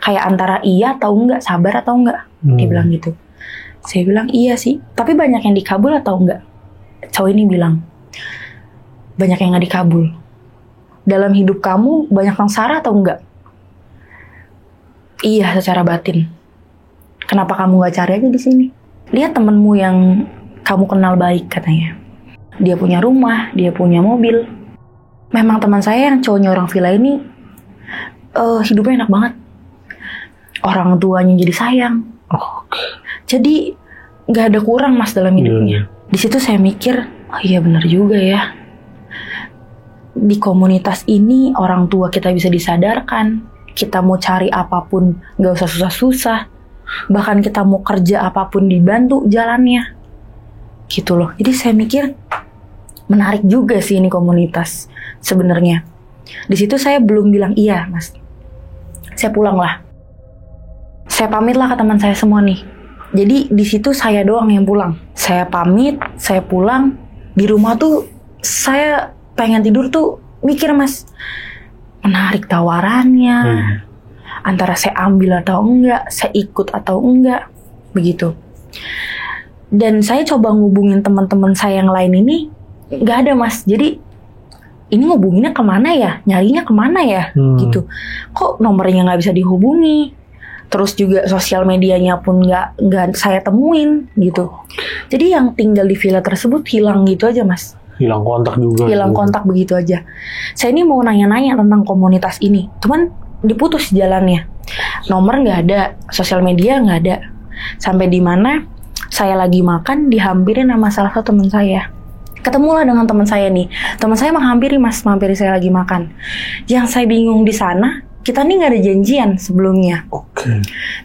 kayak antara iya atau enggak, sabar atau enggak. Dia bilang gitu. Saya bilang iya sih. Tapi banyak yang dikabul atau enggak? Cowok ini bilang, banyak yang gak dikabul. Dalam hidup kamu banyak sengsara atau enggak? Iya, secara batin. Kenapa kamu gak cari aja di sini? Lihat temenmu yang kamu kenal baik katanya. Dia punya rumah, dia punya mobil. Memang teman saya yang cowoknya orang villa ini hidupnya enak banget. Orang tuanya jadi sayang. Jadi gak ada kurang mas dalam hidupnya. Di situ saya mikir, oh iya benar juga ya. Di komunitas ini orang tua kita bisa disadarkan. Kita mau cari apapun gak usah susah-susah. Bahkan kita mau kerja apapun dibantu jalannya. Gitu loh. Jadi saya mikir menarik juga sih ini komunitas sebenarnya. Di situ saya belum bilang iya mas. Saya pulang lah. Saya pamit lah ke teman saya semua nih. Jadi di situ saya doang yang pulang. Saya pamit, saya pulang. Di rumah tuh saya pengen tidur tuh mikir mas, menarik tawarannya. Antara saya ambil atau enggak, saya ikut atau enggak, begitu. Dan saya coba ngubungin teman-teman saya yang lain ini, nggak ada mas. Jadi ini ngubunginnya kemana ya, nyarinya kemana ya, gitu. Kok nomornya nggak bisa dihubungi? Terus juga sosial medianya pun nggak saya temuin gitu. Jadi yang tinggal di villa tersebut hilang gitu aja mas. Hilang kontak juga. Hilang kontak begitu aja. Saya ini mau nanya-nanya tentang komunitas ini, cuman diputus jalannya. Nomor nggak ada, sosial media nggak ada. Sampai di mana saya lagi makan dihampirin sama salah satu teman saya. Ketemulah dengan teman saya nih. Teman saya menghampiri saya lagi makan. Yang saya bingung di sana, kita nih nggak ada janjian sebelumnya.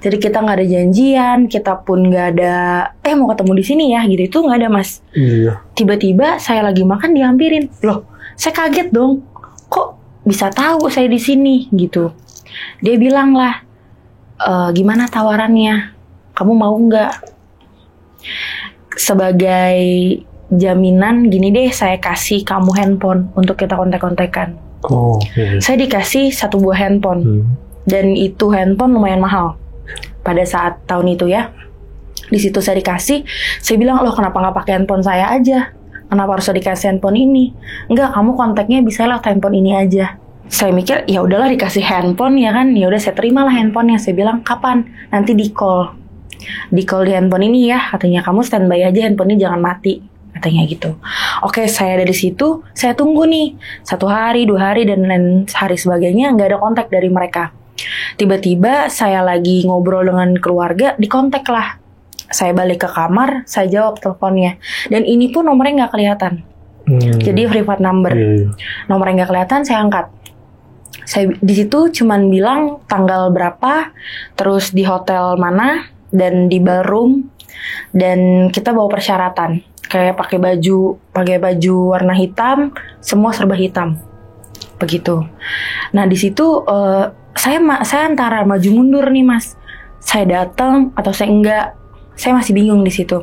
Jadi kita nggak ada janjian, kita pun nggak ada mau ketemu di sini ya gitu, itu nggak ada mas. Tiba-tiba saya lagi makan dihampirin. Loh, saya kaget dong. Kok bisa tahu saya di sini gitu? Dia bilang lah, gimana tawarannya? Kamu mau nggak? Sebagai jaminan gini deh, saya kasih kamu handphone untuk kita kontak-kontakan. Saya dikasih 1 buah handphone. Dan itu handphone lumayan mahal pada saat tahun itu ya. Di situ saya dikasih, saya bilang, loh kenapa nggak pakai handphone saya aja? Kenapa harus dikasih handphone ini? Enggak, kamu kontaknya bisa lewat handphone ini aja. Saya mikir, ya udahlah dikasih handphone ya kan, ya udah saya terimalah handphonenya. Saya bilang, kapan? Nanti di call. di call di handphone ini ya, katanya kamu standby aja, handphone ini jangan mati, katanya gitu. Oke, saya dari situ, saya tunggu nih 1 hari, 2 hari, dan lain hari sebagainya, nggak ada kontak dari mereka. Tiba-tiba saya lagi ngobrol dengan keluarga, dikontak lah. Saya balik ke kamar, saya jawab teleponnya, dan ini pun nomornya nggak kelihatan. Jadi private number, nomornya nggak kelihatan, saya angkat. Saya di situ cuman bilang tanggal berapa, terus di hotel mana, dan di ballroom, dan kita bawa persyaratan kayak pakai baju warna hitam, semua serba hitam, begitu. Nah di situ saya antara maju mundur nih mas, saya datang atau saya enggak, saya masih bingung di situ.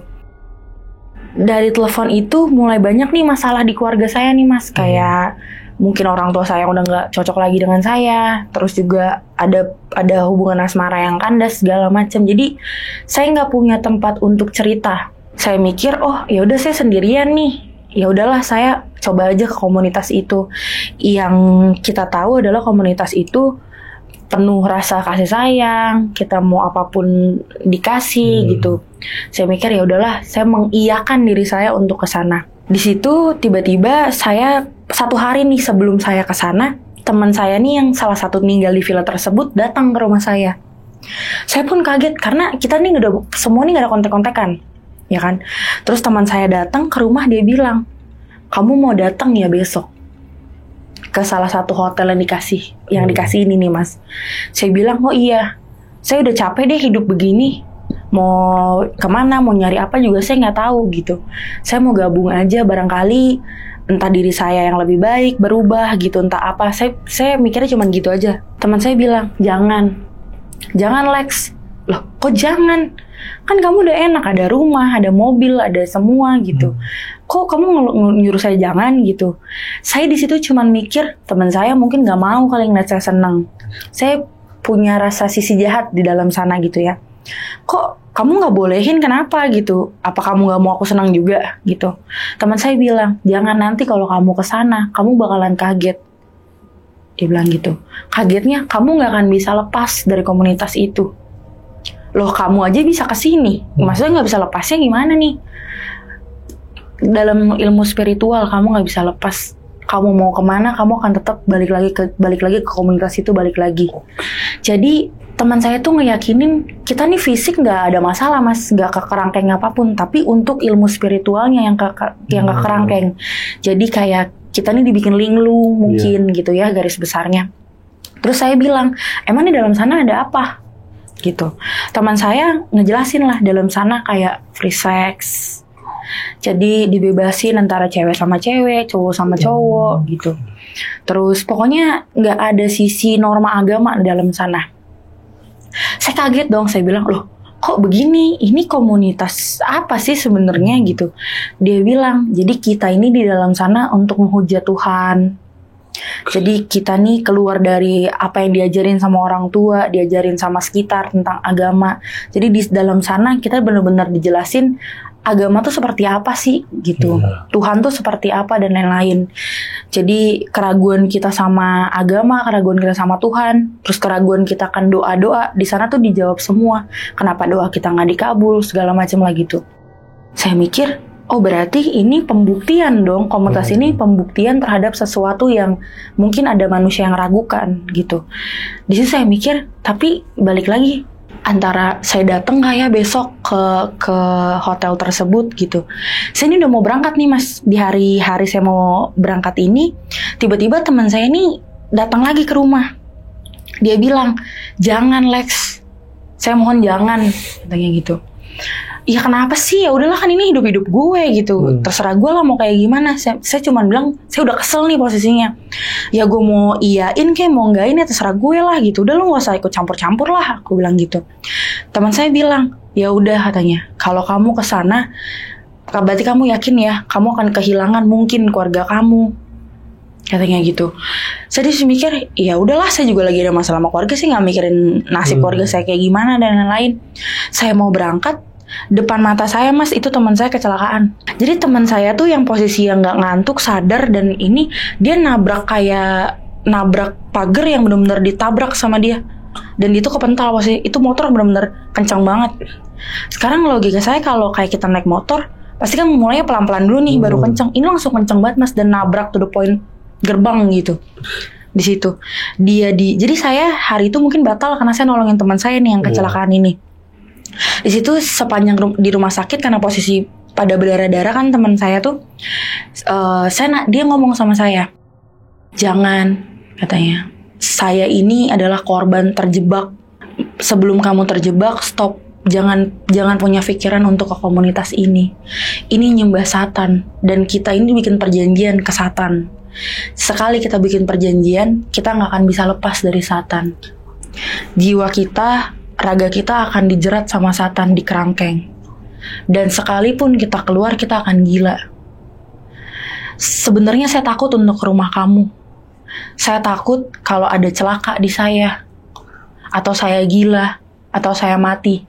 Dari telepon itu mulai banyak nih masalah di keluarga saya nih mas, kayak mungkin orang tua saya udah nggak cocok lagi dengan saya, terus juga ada hubungan asmara yang kandas segala macam. Jadi saya nggak punya tempat untuk cerita. Saya mikir, oh ya udah saya sendirian nih, ya udahlah saya coba aja ke komunitas itu. Yang kita tahu adalah komunitas itu penuh rasa kasih sayang, kita mau apapun dikasih gitu. Saya mikir ya udahlah, saya mengiyakan diri saya untuk ke sana. Di situ tiba-tiba saya 1 hari nih sebelum saya ke sana, teman saya nih yang salah satu tinggal di villa tersebut datang ke rumah saya. Saya pun kaget karena kita nih semua nih nggak ada kontak-kontakan, ya kan? Terus teman saya datang ke rumah, dia bilang, kamu mau datang ya besok ke salah satu hotel yang dikasih ini nih mas. Saya bilang, oh iya, saya udah capek deh hidup begini. Mau kemana, mau nyari apa juga saya nggak tahu gitu. Saya mau gabung aja, barangkali entah diri saya yang lebih baik berubah gitu, entah apa. Saya mikirnya cuma gitu aja. Teman saya bilang, jangan Lex. Loh, kok jangan? Kan kamu udah enak, ada rumah, ada mobil, ada semua gitu. Kok kamu nyuruh saya jangan gitu? Saya di situ cuma mikir, teman saya mungkin nggak mau kali ngeliat saya senang. Saya punya rasa sisi jahat di dalam sana gitu ya. Kok kamu nggak bolehin, kenapa gitu? Apa kamu nggak mau aku senang juga gitu? Teman saya bilang, jangan, nanti kalau kamu kesana kamu bakalan kaget. Dia bilang gitu. Kagetnya kamu nggak akan bisa lepas dari komunitas itu. Loh, kamu aja bisa kesini, maksudnya nggak bisa lepasnya gimana nih? Dalam ilmu spiritual kamu nggak bisa lepas. Kamu mau kemana, kamu akan tetap balik lagi ke komunitas itu, balik lagi. Jadi teman saya tuh ngeyakinin kita nih fisik nggak ada masalah mas, nggak kekerangkeng apapun, tapi untuk ilmu spiritualnya yang nggak kerangkeng. Jadi kayak kita nih dibikin linglung mungkin gitu ya garis besarnya. Terus saya bilang, emang di dalam sana ada apa? Gitu. Teman saya ngejelasin lah, dalam sana kayak free sex. Jadi dibebasin antara cewek sama cewek, cowok sama cowok gitu. Terus pokoknya nggak ada sisi norma agama di dalam sana. Saya kaget dong, saya bilang, loh kok begini? Ini komunitas apa sih sebenarnya gitu? Dia bilang, jadi kita ini di dalam sana untuk menghujat Tuhan. Jadi kita nih keluar dari apa yang diajarin sama orang tua, diajarin sama sekitar tentang agama. Jadi di dalam sana kita benar-benar dijelasin agama tuh seperti apa sih gitu. Tuhan tuh seperti apa dan lain-lain. Jadi keraguan kita sama agama, keraguan kita sama Tuhan, terus keraguan kita kan doa-doa, di sana tuh dijawab semua. Kenapa doa kita nggak dikabul, segala macam lah gitu. Saya mikir, oh berarti ini pembuktian dong, komunitas ini pembuktian terhadap sesuatu yang mungkin ada manusia yang ragukan gitu. Di situ saya mikir, tapi balik lagi, antara saya datang nggak ya besok ke hotel tersebut gitu. Saya ini udah mau berangkat nih mas, di hari saya mau berangkat ini, tiba-tiba teman saya ini datang lagi ke rumah. Dia bilang, jangan Lex, saya mohon jangan, katanya gitu. Ya kenapa sih? Ya udahlah kan ini hidup gue gitu. Terserah gue lah mau kayak gimana. Saya cuma bilang, saya udah kesel nih posisinya. Ya gue mau iyain kayak mau enggakin ya terserah gue lah gitu. Udah lu gak usah ikut campur-campur lah, aku bilang gitu. Teman saya bilang, ya udah katanya, kalau kamu kesana, berarti kamu yakin ya, kamu akan kehilangan mungkin keluarga kamu, katanya gitu. Saya disitu mikir, ya udahlah, saya juga lagi ada masalah sama keluarga, sih nggak mikirin nasib keluarga saya kayak gimana dan lain-lain. Saya mau berangkat, depan mata saya mas itu teman saya kecelakaan. Jadi teman saya tuh yang posisi yang nggak ngantuk, sadar, dan ini dia nabrak pagar yang benar-benar ditabrak sama dia. Dan itu kepental posisi itu motor benar-benar kencang banget. Sekarang logika saya kalau kayak kita naik motor pasti kan mulainya pelan-pelan dulu nih baru kencang. Ini langsung kencang banget Mas dan nabrak to the point gerbang gitu. Di situ jadi saya hari itu mungkin batal karena saya nolongin teman saya nih yang kecelakaan ini. Di situ sepanjang di rumah sakit karena posisi pada berdarah-darah kan teman saya tuh dia ngomong sama saya, jangan, katanya, saya ini adalah korban terjebak. Sebelum kamu terjebak, stop. Jangan punya pikiran untuk ke komunitas ini. Ini nyembah Satan dan kita ini bikin perjanjian ke Satan. Sekali kita bikin perjanjian, kita nggak akan bisa lepas dari Satan. Jiwa kita, raga kita akan dijerat sama Satan di kerangkeng. Dan sekalipun kita keluar, kita akan gila. Sebenarnya saya takut untuk ke rumah kamu. Saya takut kalau ada celaka di saya, atau saya gila, atau saya mati.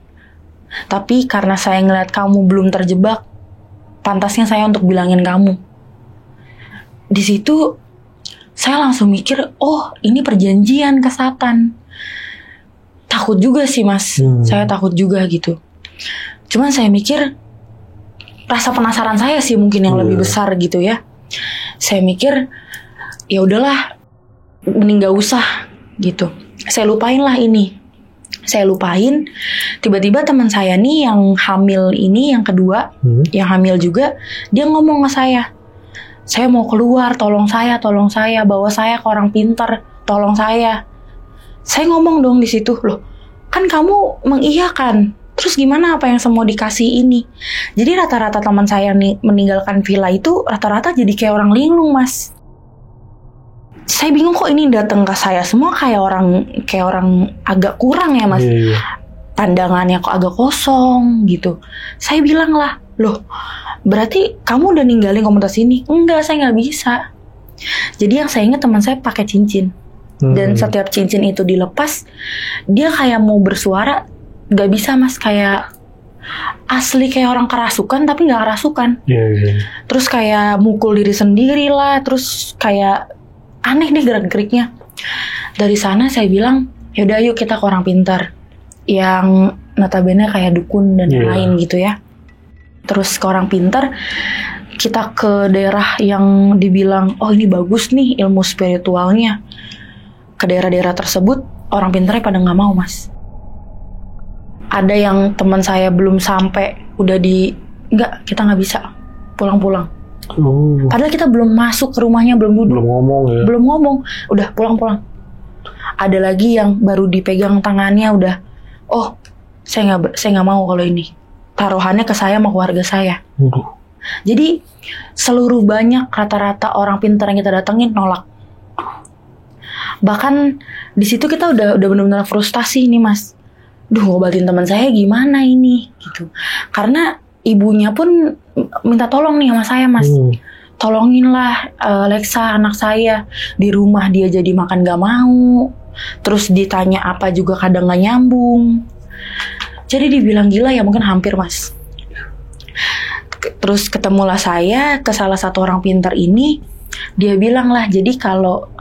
Tapi karena saya ngeliat kamu belum terjebak, pantasnya saya untuk bilangin kamu. Di situ saya langsung mikir, oh ini perjanjian ke Satan. Takut juga sih Mas, saya takut juga gitu. Cuman saya mikir rasa penasaran saya sih mungkin yang lebih besar gitu ya. Saya mikir ya udahlah, mending gak usah gitu. Saya lupain lah ini. Saya lupain. Tiba-tiba teman saya nih yang hamil ini yang kedua, yang hamil juga, dia ngomong ke saya mau keluar, tolong saya, bawa saya ke orang pintar, tolong saya. Saya ngomong dong di situ, loh, kan kamu mengiyakan. Terus gimana apa yang semua dikasih ini? Jadi rata-rata teman saya nih meninggalkan villa itu rata-rata jadi kayak orang linglung Mas. Saya bingung kok ini datang ke saya semua kayak orang agak kurang ya Mas. Pandangannya kok agak kosong gitu. Saya bilang lah, loh berarti kamu udah ninggalin komunitas ini? Enggak, saya nggak bisa. Jadi yang saya ingat teman saya pakai cincin. Dan setiap cincin itu dilepas, dia kayak mau bersuara, gak bisa Mas, kayak asli kayak orang kerasukan tapi gak kerasukan. Terus kayak mukul diri sendiri lah, terus kayak aneh deh gerak-geriknya. Dari sana saya bilang, yaudah yuk kita ke orang pintar yang notabene kayak dukun dan lain gitu ya. Terus ke orang pintar, kita ke daerah yang dibilang, oh ini bagus nih ilmu spiritualnya. Ke daerah-daerah tersebut orang pintarnya pada gak mau Mas. Ada yang teman saya belum sampai udah enggak, kita nggak bisa, pulang-pulang. Padahal kita belum masuk ke rumahnya, belum duduk, belum ngomong, udah pulang-pulang. Ada lagi yang baru dipegang tangannya udah, oh saya nggak mau kalau ini, taruhannya ke saya sama keluarga saya. Jadi seluruh banyak rata-rata orang pintar yang kita datengin nolak. Bahkan di situ kita udah benar-benar frustasi nih Mas. Duh, ngobatin teman saya gimana ini gitu. Karena ibunya pun minta tolong nih sama saya Mas. Tolonginlah Lexa anak saya. Di rumah dia jadi makan gak mau. Terus ditanya apa juga kadang gak nyambung. Jadi dibilang gila ya mungkin hampir Mas. Terus ketemulah saya ke salah satu orang pintar ini. Dia bilang lah, jadi kalau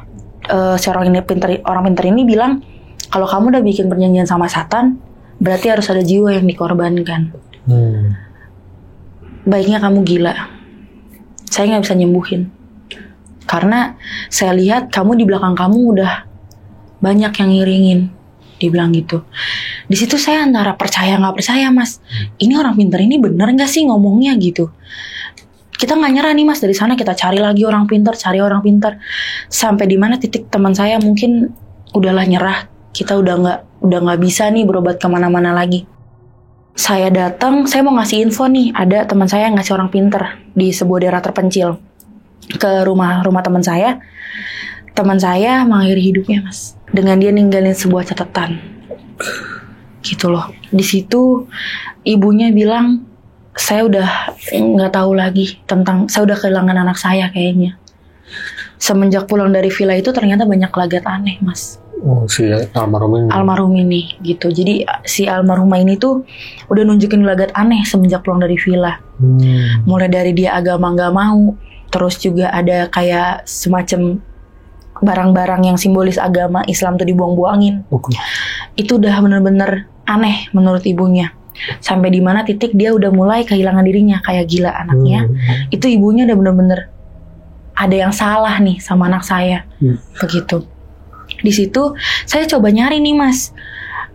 orang pintar ini bilang, kalau kamu udah bikin perjanjian sama Satan, berarti harus ada jiwa yang dikorbankan. Baiknya kamu gila. Saya nggak bisa nyembuhin. Karena saya lihat kamu di belakang kamu udah banyak yang ngiringin. Dibilang gitu. Di situ saya antara percaya nggak percaya Mas. Ini orang pintar ini bener nggak sih ngomongnya gitu. Kita nggak nyerah nih Mas, dari sana kita cari lagi orang pintar, sampai di mana titik teman saya mungkin udahlah nyerah, kita udah nggak bisa nih berobat kemana-mana lagi. Saya datang, saya mau ngasih info nih, ada teman saya yang ngasih orang pintar di sebuah daerah terpencil ke rumah teman saya. Teman saya mengakhiri hidupnya Mas, dengan dia ninggalin sebuah catatan, gitu loh. Di situ ibunya bilang, saya udah nggak tahu lagi saya udah kehilangan anak saya kayaknya. Semenjak pulang dari villa itu ternyata banyak lagat aneh Mas. Oh, si almarhum ini gitu. Jadi si almarhumah ini tuh udah nunjukin lagat aneh semenjak pulang dari villa. Mulai dari dia agama nggak mau, terus juga ada kayak semacam barang-barang yang simbolis agama Islam tuh dibuang-buangin. Itu udah bener-bener aneh menurut ibunya. Sampai di mana titik dia udah mulai kehilangan dirinya, kayak gila anaknya. Itu ibunya udah bener-bener ada yang salah nih sama anak saya. Begitu. Di situ saya coba nyari nih Mas,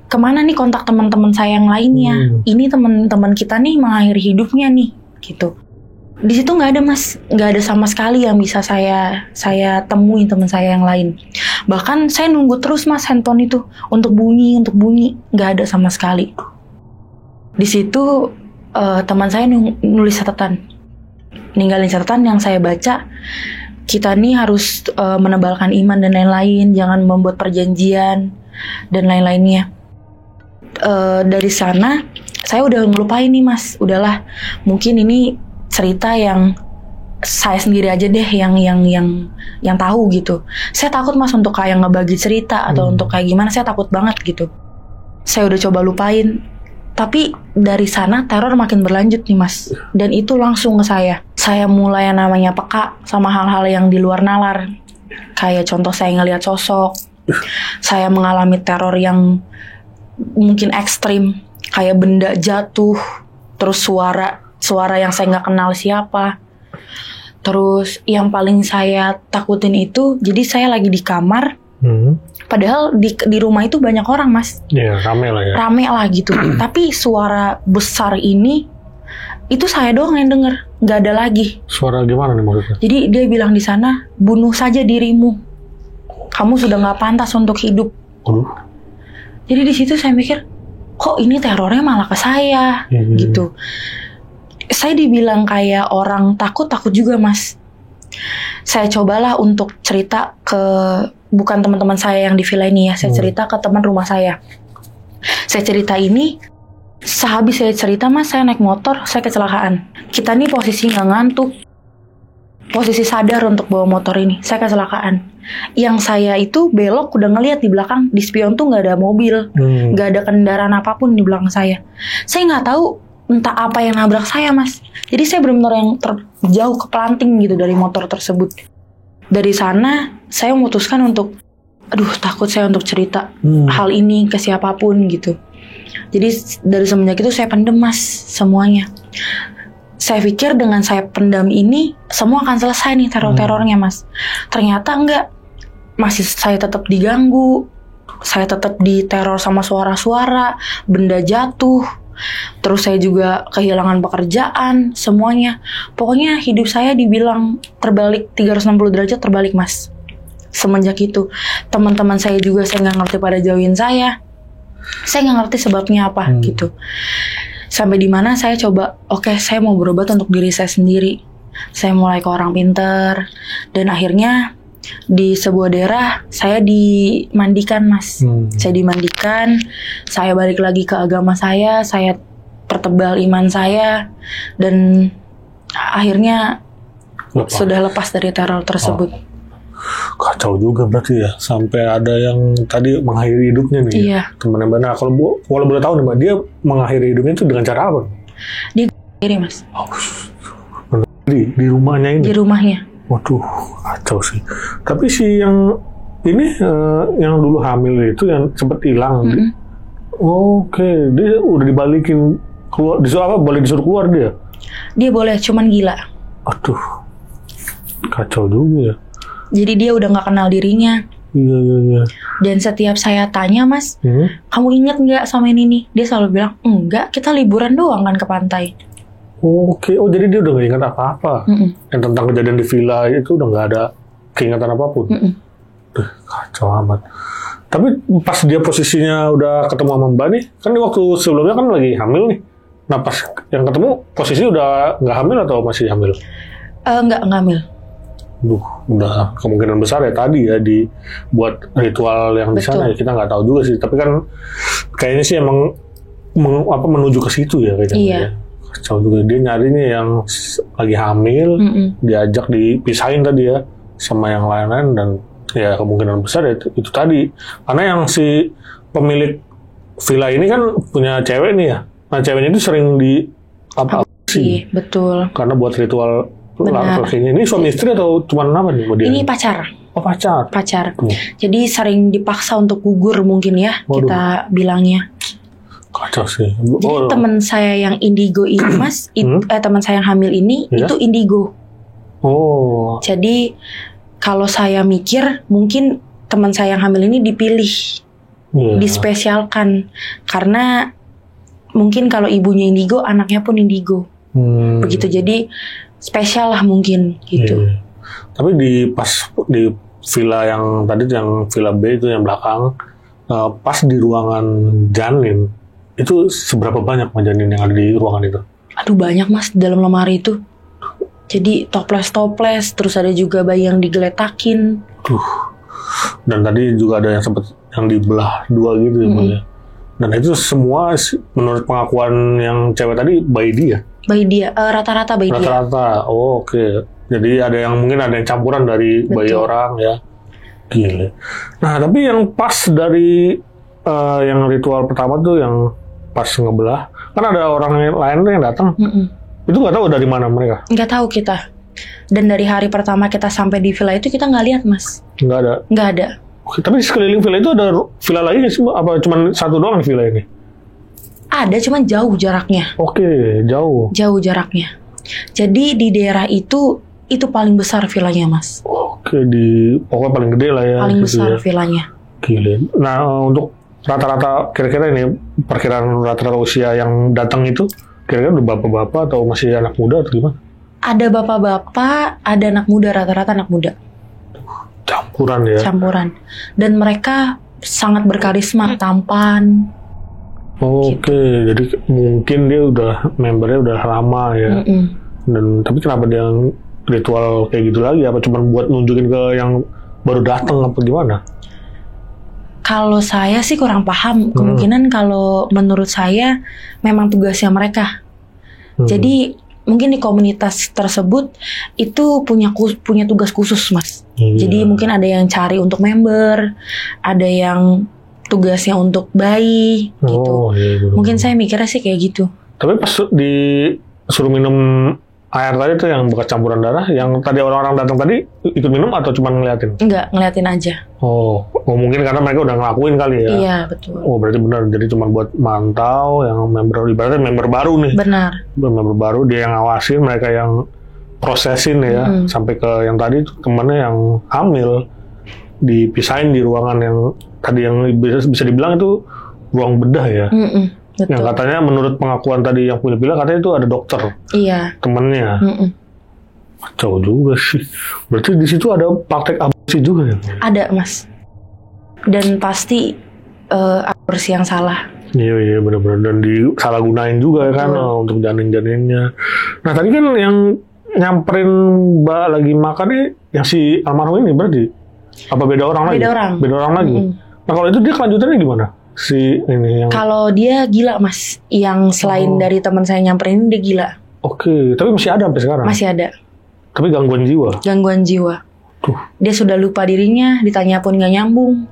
kemana nih kontak teman-teman saya yang lainnya. Ini teman-teman kita nih mengakhiri hidupnya nih, gitu. Di situ nggak ada Mas, nggak ada sama sekali yang bisa saya temuin teman saya yang lain. Bahkan saya nunggu terus Mas handphone itu untuk bunyi, nggak ada sama sekali. Di situ teman saya nulis catatan, ninggalin catatan yang saya baca. Kita nih harus menebalkan iman dan lain-lain, jangan membuat perjanjian dan lain-lainnya. Dari sana saya udah ngelupain nih Mas, udahlah mungkin ini cerita yang saya sendiri aja deh yang tahu gitu. Saya takut Mas untuk kayak ngebagi cerita atau untuk kayak gimana, saya takut banget gitu. Saya udah coba lupain, tapi dari sana teror makin berlanjut nih Mas, dan itu langsung ke saya. Saya mulai yang namanya peka sama hal-hal yang di luar nalar. Kayak contoh saya ngelihat sosok, saya mengalami teror yang mungkin ekstrim, kayak benda jatuh, terus suara yang saya nggak kenal siapa. Terus yang paling saya takutin itu, jadi saya lagi di kamar, padahal di rumah itu banyak orang Mas. Iya, rame lah ya. Rame lah gitu. Tapi suara besar ini, itu saya doang yang denger, nggak ada lagi. Suara gimana nih maksudnya? Jadi dia bilang di sana, bunuh saja dirimu. Kamu sudah nggak pantas untuk hidup. Jadi di situ saya mikir, kok ini terornya malah ke saya, gitu. Saya dibilang kayak orang takut juga Mas. Saya cobalah untuk cerita ke, bukan teman-teman saya yang di villa ini ya, saya cerita ke teman rumah saya. Saya cerita ini, sehabis saya cerita Mas, saya naik motor, saya kecelakaan. Kita nih posisi nggak ngantuk, posisi sadar untuk bawa motor ini, saya kecelakaan. Yang saya itu belok udah ngelihat di belakang, di spion tuh nggak ada mobil, nggak ada kendaraan apapun di belakang saya. Saya nggak tahu entah apa yang nabrak saya Mas. Jadi saya benar-benar yang terjauh kepelanting gitu dari motor tersebut. Dari sana saya memutuskan untuk, takut saya untuk cerita hal ini ke siapapun gitu. Jadi dari semenjak itu saya pendem Mas semuanya. Saya pikir dengan saya pendam ini semua akan selesai nih teror-terornya Mas. Ternyata enggak. Masih saya tetap diganggu. Saya tetap diteror sama suara-suara, benda jatuh. Terus saya juga kehilangan pekerjaan, semuanya. Pokoknya hidup saya dibilang terbalik 360 derajat terbalik Mas. Semenjak itu teman-teman saya juga saya nggak ngerti pada jauhin saya nggak ngerti sebabnya apa gitu. Sampai di mana saya coba, oke, saya mau berobat untuk diri saya sendiri. Saya mulai ke orang pinter, dan akhirnya di sebuah daerah saya dimandikan Mas. Saya dimandikan, saya balik lagi ke agama saya pertebal iman saya, dan akhirnya sudah lepas dari teror tersebut. Kacau juga berarti ya, sampai ada yang tadi mengakhiri hidupnya nih. Iya. Teman-teman benar. Kalau boleh tahu nih Mbak, dia mengakhiri hidupnya itu dengan cara apa? Dia sendiri Mas. Di rumahnya ini. Di rumahnya. Waduh, kacau sih. Tapi si yang ini yang dulu hamil itu yang sempat hilang. Oke, dia udah dibalikin keluar. Boleh disuruh keluar dia? Dia boleh, cuman gila. Aduh, kacau juga ya. Jadi dia udah nggak kenal dirinya. Iya. Dan setiap saya tanya Mas, kamu ingat nggak sama ini nih? Dia selalu bilang, enggak, kita liburan doang kan ke pantai. Oke, jadi dia udah nggak ingat apa-apa. Yang tentang kejadian di villa itu udah nggak ada keingatan apapun. Kacau amat. Tapi pas dia posisinya udah ketemu sama Mbak nih, kan waktu sebelumnya kan lagi hamil nih. Nah pas yang ketemu posisi udah nggak hamil atau masih hamil? Nggak hamil. Udah kemungkinan besar ya tadi ya dibuat ritual yang di sana ya, kita nggak tahu juga sih. Tapi kan kayaknya sih emang menuju ke situ ya kayaknya. Iya. Ya. Kacau juga, dia nyarinya yang lagi hamil, diajak dipisahin tadi ya sama yang lain-lain, dan ya kemungkinan besar ya itu tadi. Karena yang si pemilik villa ini kan punya cewek nih ya. Nah ceweknya itu sering Betul. Karena buat ritual. Ini suami istri atau cuma apa nih buat dia? Ini pacar. Oh, pacar. Pacar. Tuh. Jadi sering dipaksa untuk gugur mungkin ya. Waduh. Kita bilangnya. Kacau sih. Jadi teman saya yang indigo ini mas, teman saya yang hamil ini Iya? itu indigo. Oh. Jadi kalau saya mikir mungkin teman saya yang hamil ini dipilih, Iya. dispesialkan karena mungkin kalau ibunya indigo, anaknya pun indigo. Begitu, jadi spesial lah mungkin gitu. Iya. Tapi pas di villa yang tadi, yang villa B itu yang belakang, pas di ruangan janin, itu seberapa banyak janin yang ada di ruangan itu? Aduh banyak mas di dalam lemari itu. Jadi toples, terus ada juga bayi yang digeletakin. Dan tadi juga ada yang sempat yang dibelah dua gitu ya, Mbak, ya. Dan itu semua menurut pengakuan yang cewek tadi bayi dia. Bayi dia, rata-rata bayi dia. Rata-rata. Oh, oke. Jadi ada yang mungkin ada yang campuran dari bayi Betul. orang ya. Gile. Nah, tapi yang pas dari yang ritual pertama tuh yang pas ngebelah, kan ada orang lain tuh yang datang. Itu nggak tahu dari mana mereka. Nggak tahu kita. Dan dari hari pertama kita sampai di villa itu kita nggak lihat mas. Nggak ada. Nggak ada. Oke, tapi di sekeliling villa itu ada villa lagi nggak sih? Apa cuma satu doang villa ini? Ada, cuman jauh jaraknya. Oke, jauh. Jauh jaraknya. Jadi di daerah itu paling besar villanya mas. Oke, pokoknya paling gede lah ya. Paling gitu besar ya. villanya. Gile. Nah, untuk rata-rata kira-kira ini perkiraan rata-rata usia yang datang itu kira-kira udah bapak-bapak atau masih anak muda atau gimana? Ada bapak-bapak, ada anak muda, rata-rata anak muda. Campuran ya. Campuran. Dan mereka sangat berkarisma, tampan. Oke, jadi mungkin dia membernya udah lama ya. Dan tapi kenapa dia ritual kayak gitu lagi? Apa cuma buat nunjukin ke yang baru datang apa gimana? Kalau saya sih kurang paham. Kemungkinan kalau menurut saya memang tugasnya mereka. Jadi mungkin di komunitas tersebut itu punya tugas khusus mas. Jadi mungkin ada yang cari untuk member, ada yang tugasnya untuk bayi gitu. Iya. Mungkin saya mikirnya sih kayak gitu. Tapi pas disuruh minum air tadi tuh yang bekas campuran darah, yang tadi orang-orang datang tadi ikut minum atau cuma ngeliatin? Enggak, ngeliatin aja. Oh, mungkin karena mereka udah ngelakuin kali ya. Iya, betul. Oh, berarti benar. Jadi cuma buat mantau yang member, ibaratnya member baru nih. Benar. Member baru, dia yang ngawasin, mereka yang prosesin ya, sampai ke yang tadi temannya yang hamil dipisahin di ruangan yang tadi yang bisa dibilang itu ruang bedah ya. Betul. Yang katanya menurut pengakuan tadi yang punya villa katanya itu ada dokter. Iya. Temennya. Kacau juga sih. Berarti di situ ada praktek aborsi juga ya? Ada mas. Dan pasti aborsi yang salah. Iya benar-benar, dan disalah gunain juga kan untuk janin-janinnya. Nah tadi kan yang nyamperin Mbak lagi makan nih yang si almarhum ini berarti apa beda orang lagi? Beda orang lagi. Nah kalau itu dia kelanjutannya gimana? Si ini yang kalau dia gila mas, yang selain dari teman saya nyamperin ini dia gila. Oke, tapi masih ada sampai sekarang. Masih ada. Tapi gangguan jiwa. Gangguan jiwa. Tuh. Dia sudah lupa dirinya, ditanya pun nggak nyambung.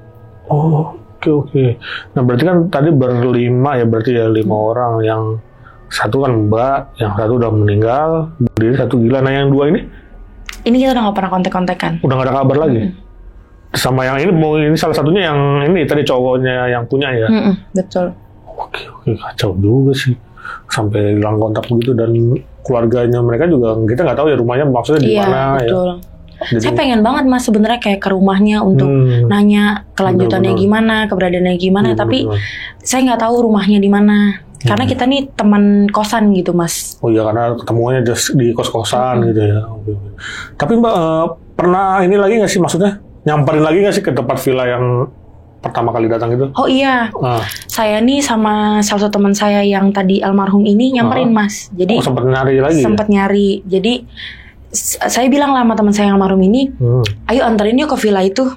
Oh, oke. Nah berarti kan tadi berlima ya, berarti ya 5 orang, yang satu kan Mbak, yang satu udah meninggal, berdiri, satu gila. Nah yang 2 ini? Ini kita udah nggak pernah kontak-kontakan. Udah nggak ada kabar lagi. Sama yang ini salah satunya yang ini tadi cowoknya yang punya ya. Betul. Oke, kacau juga sih. Sampai hilang kontak begitu, dan keluarganya mereka juga kita nggak tahu ya rumahnya maksudnya di mana ya. Betul. Jadi, saya pengen banget mas sebenarnya kayak ke rumahnya untuk nanya kelanjutannya gimana, keberadaannya gimana, tapi saya nggak tahu rumahnya di mana. Karena kita nih teman kosan gitu mas. Oh iya, karena ketemuannya di kos-kosan gitu ya. Tapi Mbak pernah ini lagi nggak sih, maksudnya nyamperin lagi nggak sih ke tempat villa yang pertama kali datang itu? Oh iya, saya nih sama salah satu teman saya yang tadi almarhum ini nyamperin mas. Jadi sempat nyari lagi. Sempat nyari. Jadi saya bilang lah sama teman saya yang almarhum ini, ayo anterin yuk ke villa itu,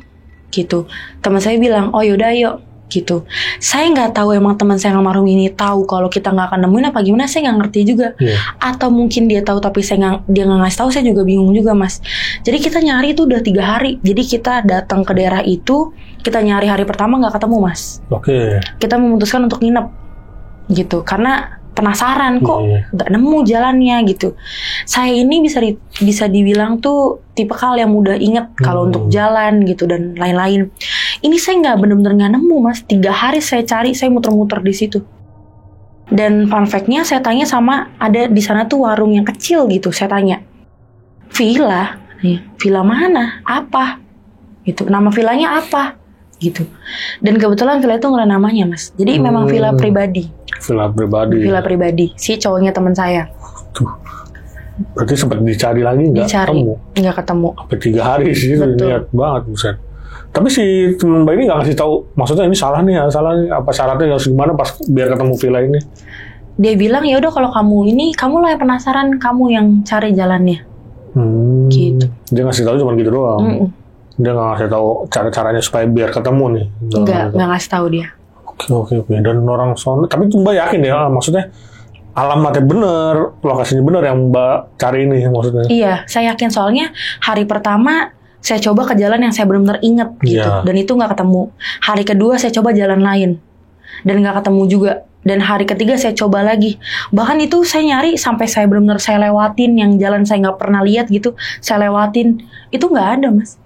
gitu. Teman saya bilang, oh yaudah yuk, gitu. Saya nggak tahu emang teman saya yang almarhum ini tahu kalau kita nggak akan nemuin apa gimana, saya nggak ngerti juga. Atau mungkin dia tahu tapi dia nggak ngasih tahu, saya juga bingung juga mas. Jadi kita nyari itu udah 3 hari. Jadi kita datang ke daerah itu, kita nyari hari pertama nggak ketemu mas. Oke. Kita memutuskan untuk nginep, gitu. Karena penasaran kok nggak nemu jalannya gitu. Saya ini bisa dibilang tuh tipikal yang mudah inget kalau untuk jalan gitu dan lain-lain. Ini saya nggak bener-bener nggak nemu Mas. 3 hari saya cari, saya muter-muter di situ. Dan fun fact-nya saya tanya sama ada di sana tuh warung yang kecil gitu. Saya tanya, villa mana? Apa? Gitu. Nama villanya apa? Gitu. Dan kebetulan villa itu nggak ada namanya Mas. Jadi memang villa pribadi. Villa pribadi. Si cowoknya teman saya. Tuh. Berarti sempat dicari lagi nggak ketemu? Nggak ketemu. Sampai 3 hari sih, niat banget buset. Tapi si teman Mbak ini nggak ngasih tahu, maksudnya ini salah nih, apa syaratnya harus gimana pas biar ketemu villa ini? Dia bilang ya udah kalau kamu lah yang penasaran, kamu yang cari jalannya. Gitu. Dia ngasih tahu cuma gitu doang. Dia nggak ngasih tahu cara-caranya supaya biar ketemu nih. Nggak ngasih tahu dia. Oke. Dan orang sono, tapi Mbak yakin ya, maksudnya alamatnya bener, lokasinya bener yang Mbak cari ini maksudnya? Iya, saya yakin soalnya hari pertama saya coba ke jalan yang saya benar-benar inget gitu, dan itu nggak ketemu. Hari kedua saya coba jalan lain dan nggak ketemu juga. Dan hari ketiga saya coba lagi. Bahkan itu saya nyari sampai saya benar-benar saya lewatin yang jalan saya nggak pernah lihat gitu, saya lewatin itu nggak ada Mas.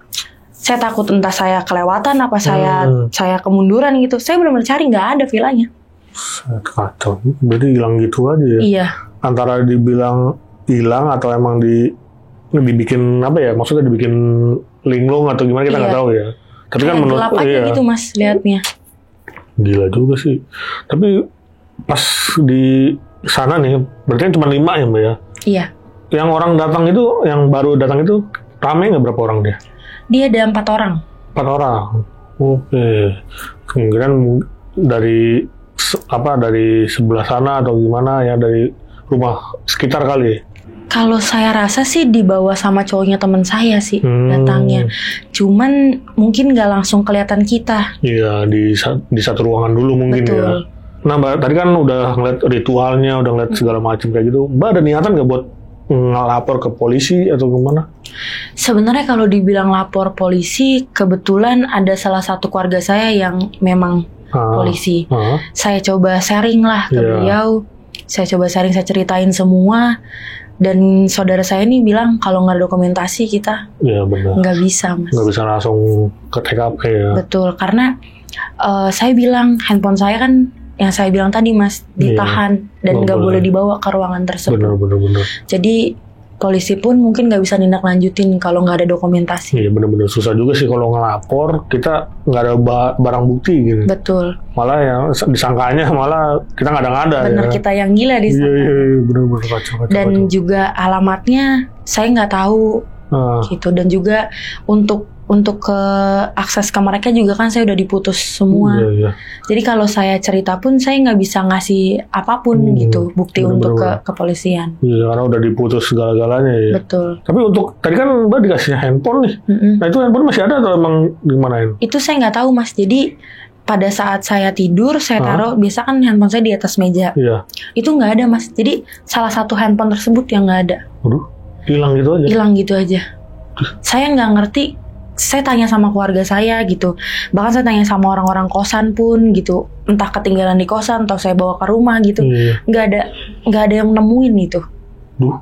Saya takut entah saya kelewatan apa saya kemunduran gitu. Saya benar-benar cari nggak ada villanya. Kacau. Berarti hilang gitu aja ya? Iya. Antara dibilang hilang atau emang dibikin apa ya? Maksudnya dibikin linglung atau gimana kita nggak tahu ya. Tapi kan menurut gelap aja gitu Mas lihatnya. Gila juga sih. Tapi pas di sana nih, berarti kan cuma 5 ya Mbak ya? Iya. Yang orang datang itu, yang baru datang itu rame nggak berapa orang dia? Dia ada 4 orang. 4 orang. Oke. Kemudian dari sebelah sana atau gimana ya, dari rumah sekitar kali? Kalau saya rasa sih dibawa sama cowoknya teman saya sih datangnya. Cuman mungkin nggak langsung kelihatan kita. Iya, di satu ruangan dulu mungkin. Betul. Ya. Nah Mbak, tadi kan udah ngeliat ritualnya, udah ngeliat segala macam kayak gitu. Mbak ada niatan nggak buat ngelapor ke polisi atau gimana? Sebenarnya kalau dibilang lapor polisi, kebetulan ada salah satu keluarga saya yang memang polisi. Saya coba sharing lah ke beliau. Saya coba sharing, saya ceritain semua. Dan saudara saya ini bilang kalau nggak ada dokumentasi kita nggak bisa Mas. Nggak bisa langsung ke TKP ya. Betul, karena saya bilang handphone saya kan yang saya bilang tadi Mas ditahan dan nggak boleh dibawa ke ruangan tersebut. Benar. Jadi polisi pun mungkin nggak bisa tindak lanjutin kalau nggak ada dokumentasi. Iya benar-benar susah juga sih kalau ngelapor kita nggak ada barang bukti gitu. Betul. Malah yang disangkanya malah kita nggak ada. Benar ya. Kita yang gila di sana. Iya benar-benar kacau. Dan juga alamatnya saya nggak tahu gitu. Dan juga untuk ke akses ke mereka juga kan saya udah diputus semua. Iya. Jadi kalau saya cerita pun saya nggak bisa ngasih apapun gitu bukti untuk ke kepolisian. Iya karena udah diputus segala-galanya ya. Betul. Tapi untuk tadi kan Mbak dikasih handphone nih. Nah itu handphone masih ada atau emang gimana? Itu saya nggak tahu Mas. Jadi pada saat saya tidur saya taruh biasa kan handphone saya di atas meja. Iya. Itu nggak ada Mas. Jadi salah satu handphone tersebut yang nggak ada. Aduh, hilang gitu aja. Hilang gitu aja. Saya nggak ngerti. Saya tanya sama keluarga saya gitu. Bahkan saya tanya sama orang-orang kosan pun gitu. Entah ketinggalan di kosan atau saya bawa ke rumah gitu. Nggak ada yang nemuin itu. Duh,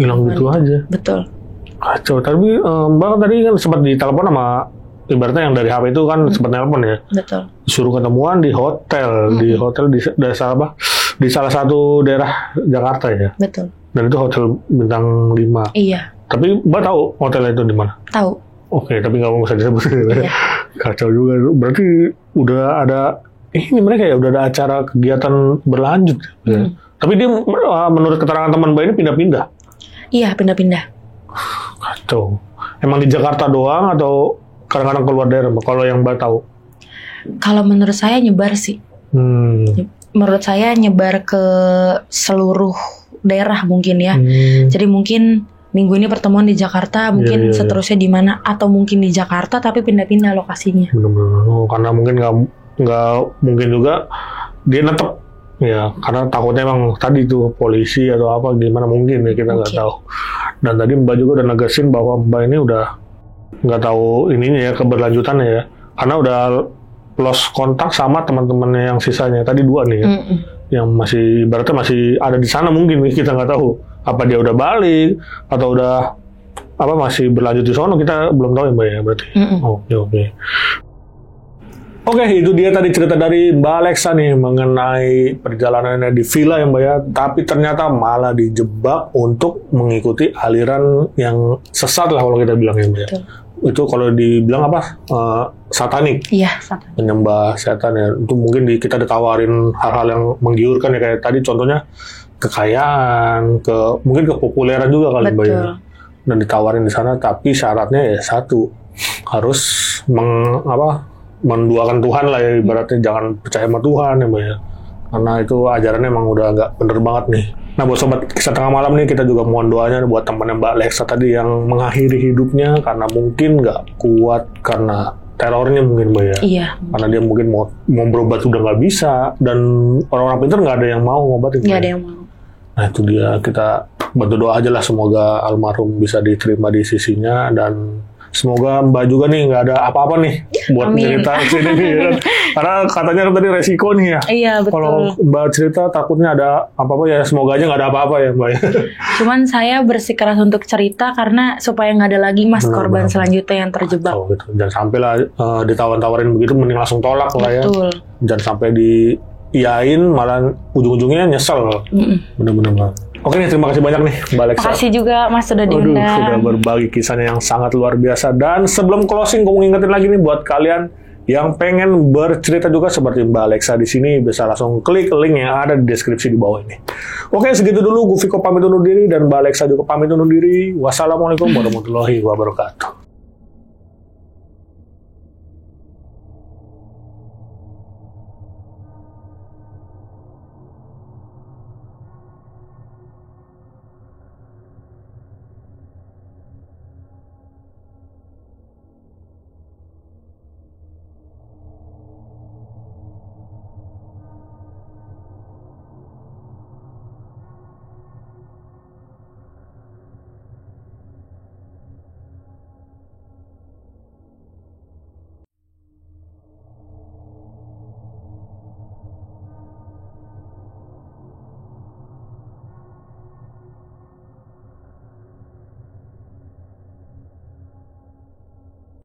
hilang gitu aja. Betul. Kacau. Tapi Mbak tadi kan sempat ditelepon sama ibaratnya yang dari HP itu kan sempat nelpon ya. Betul. Disuruh ketemuan di hotel, di salah satu daerah Jakarta ya. Betul. Dan itu hotel bintang 5. Iya. Tapi Mbak tahu hotelnya itu di mana? Tahu. Oke, tapi nggak mau usah disebut. Iya. Kacau juga. Berarti udah ada ini mereka ya udah ada acara kegiatan berlanjut. Ya. Tapi dia menurut keterangan teman Mbak ini pindah-pindah. Iya, pindah-pindah. Kacau. Emang di Jakarta doang atau kadang-kadang keluar daerah Mbak? Kalau yang Mbak tahu? Kalau menurut saya nyebar sih. Menurut saya nyebar ke seluruh daerah mungkin ya. Jadi mungkin minggu ini pertemuan di Jakarta, mungkin seterusnya di mana, atau mungkin di Jakarta tapi pindah-pindah lokasinya. Benar-benar. Karena mungkin nggak mungkin juga dia netep ya, karena takutnya emang tadi tuh polisi atau apa gimana mungkin ya kita nggak tahu. Dan tadi Mbak juga udah negesin bahwa Mbak ini udah nggak tahu ininya ya keberlanjutannya ya, karena udah lost kontak sama teman-temannya yang sisanya tadi 2 nih ya. yang masih ibaratnya masih ada di sana mungkin kita nggak tahu apa dia udah balik atau udah apa masih berlanjut di sono, kita belum tahu ya Mbak ya berarti. Oke. Oke, itu dia tadi cerita dari Mbak Alexa nih mengenai perjalanannya di villa ya Mbak ya, tapi ternyata malah dijebak untuk mengikuti aliran yang sesat lah kalau kita bilang ya Mbak ya. Itu kalau dibilang apa? Satanik. Iya, satanik. Menyembah setan ya. Itu mungkin kita ditawarin hal-hal yang menggiurkan ya, kayak tadi contohnya kekayaan, mungkin kepopuleran juga kali Mbak ya. Dan ditawarin di sana, tapi syaratnya ya satu, harus menduakan Tuhan lah ya, ibaratnya jangan percaya sama Tuhan ya Mbak ya. Karena itu ajarannya emang udah nggak bener banget nih. Nah buat sobat kisah tengah malam nih, kita juga mohon doanya buat temannya Mbak Alexa tadi yang mengakhiri hidupnya karena mungkin nggak kuat karena terornya mungkin Mbak ya. Iya. Karena dia mungkin mau berobat udah nggak bisa, dan orang-orang pintar nggak ada yang mau ngobatin. Nggak ada yang mau. Nah itu dia, kita bantu doa aja lah semoga almarhum bisa diterima di sisinya, dan semoga Mbak juga nih nggak ada apa-apa nih buat cerita sini nih kan. Karena katanya tadi resiko nih ya. Iya betul. Kalau Mbak cerita takutnya ada apa-apa ya, semoga aja nggak ada apa-apa ya Mbak. Cuman saya bersikeras untuk cerita karena supaya nggak ada lagi korban selanjutnya yang terjebak. Oh, gitu. Jangan sampai lah ditawar-tawarin begitu, mending langsung tolak lah ya. Betul. Jangan sampai diiyain malah ujung-ujungnya nyesel. Bener-bener. Oke nih, terima kasih banyak nih Mbak Alexa. Terima kasih juga Mas sudah diundang. Sudah berbagi kisahnya yang sangat luar biasa. Dan sebelum closing, gue mau ngingetin lagi nih buat kalian yang pengen bercerita juga seperti Mbak Alexa di sini, bisa langsung klik link yang ada di deskripsi di bawah ini. Oke, segitu dulu. Gue Viko pamit undur diri dan Mbak Alexa juga pamit undur diri. Wassalamualaikum warahmatullahi wabarakatuh.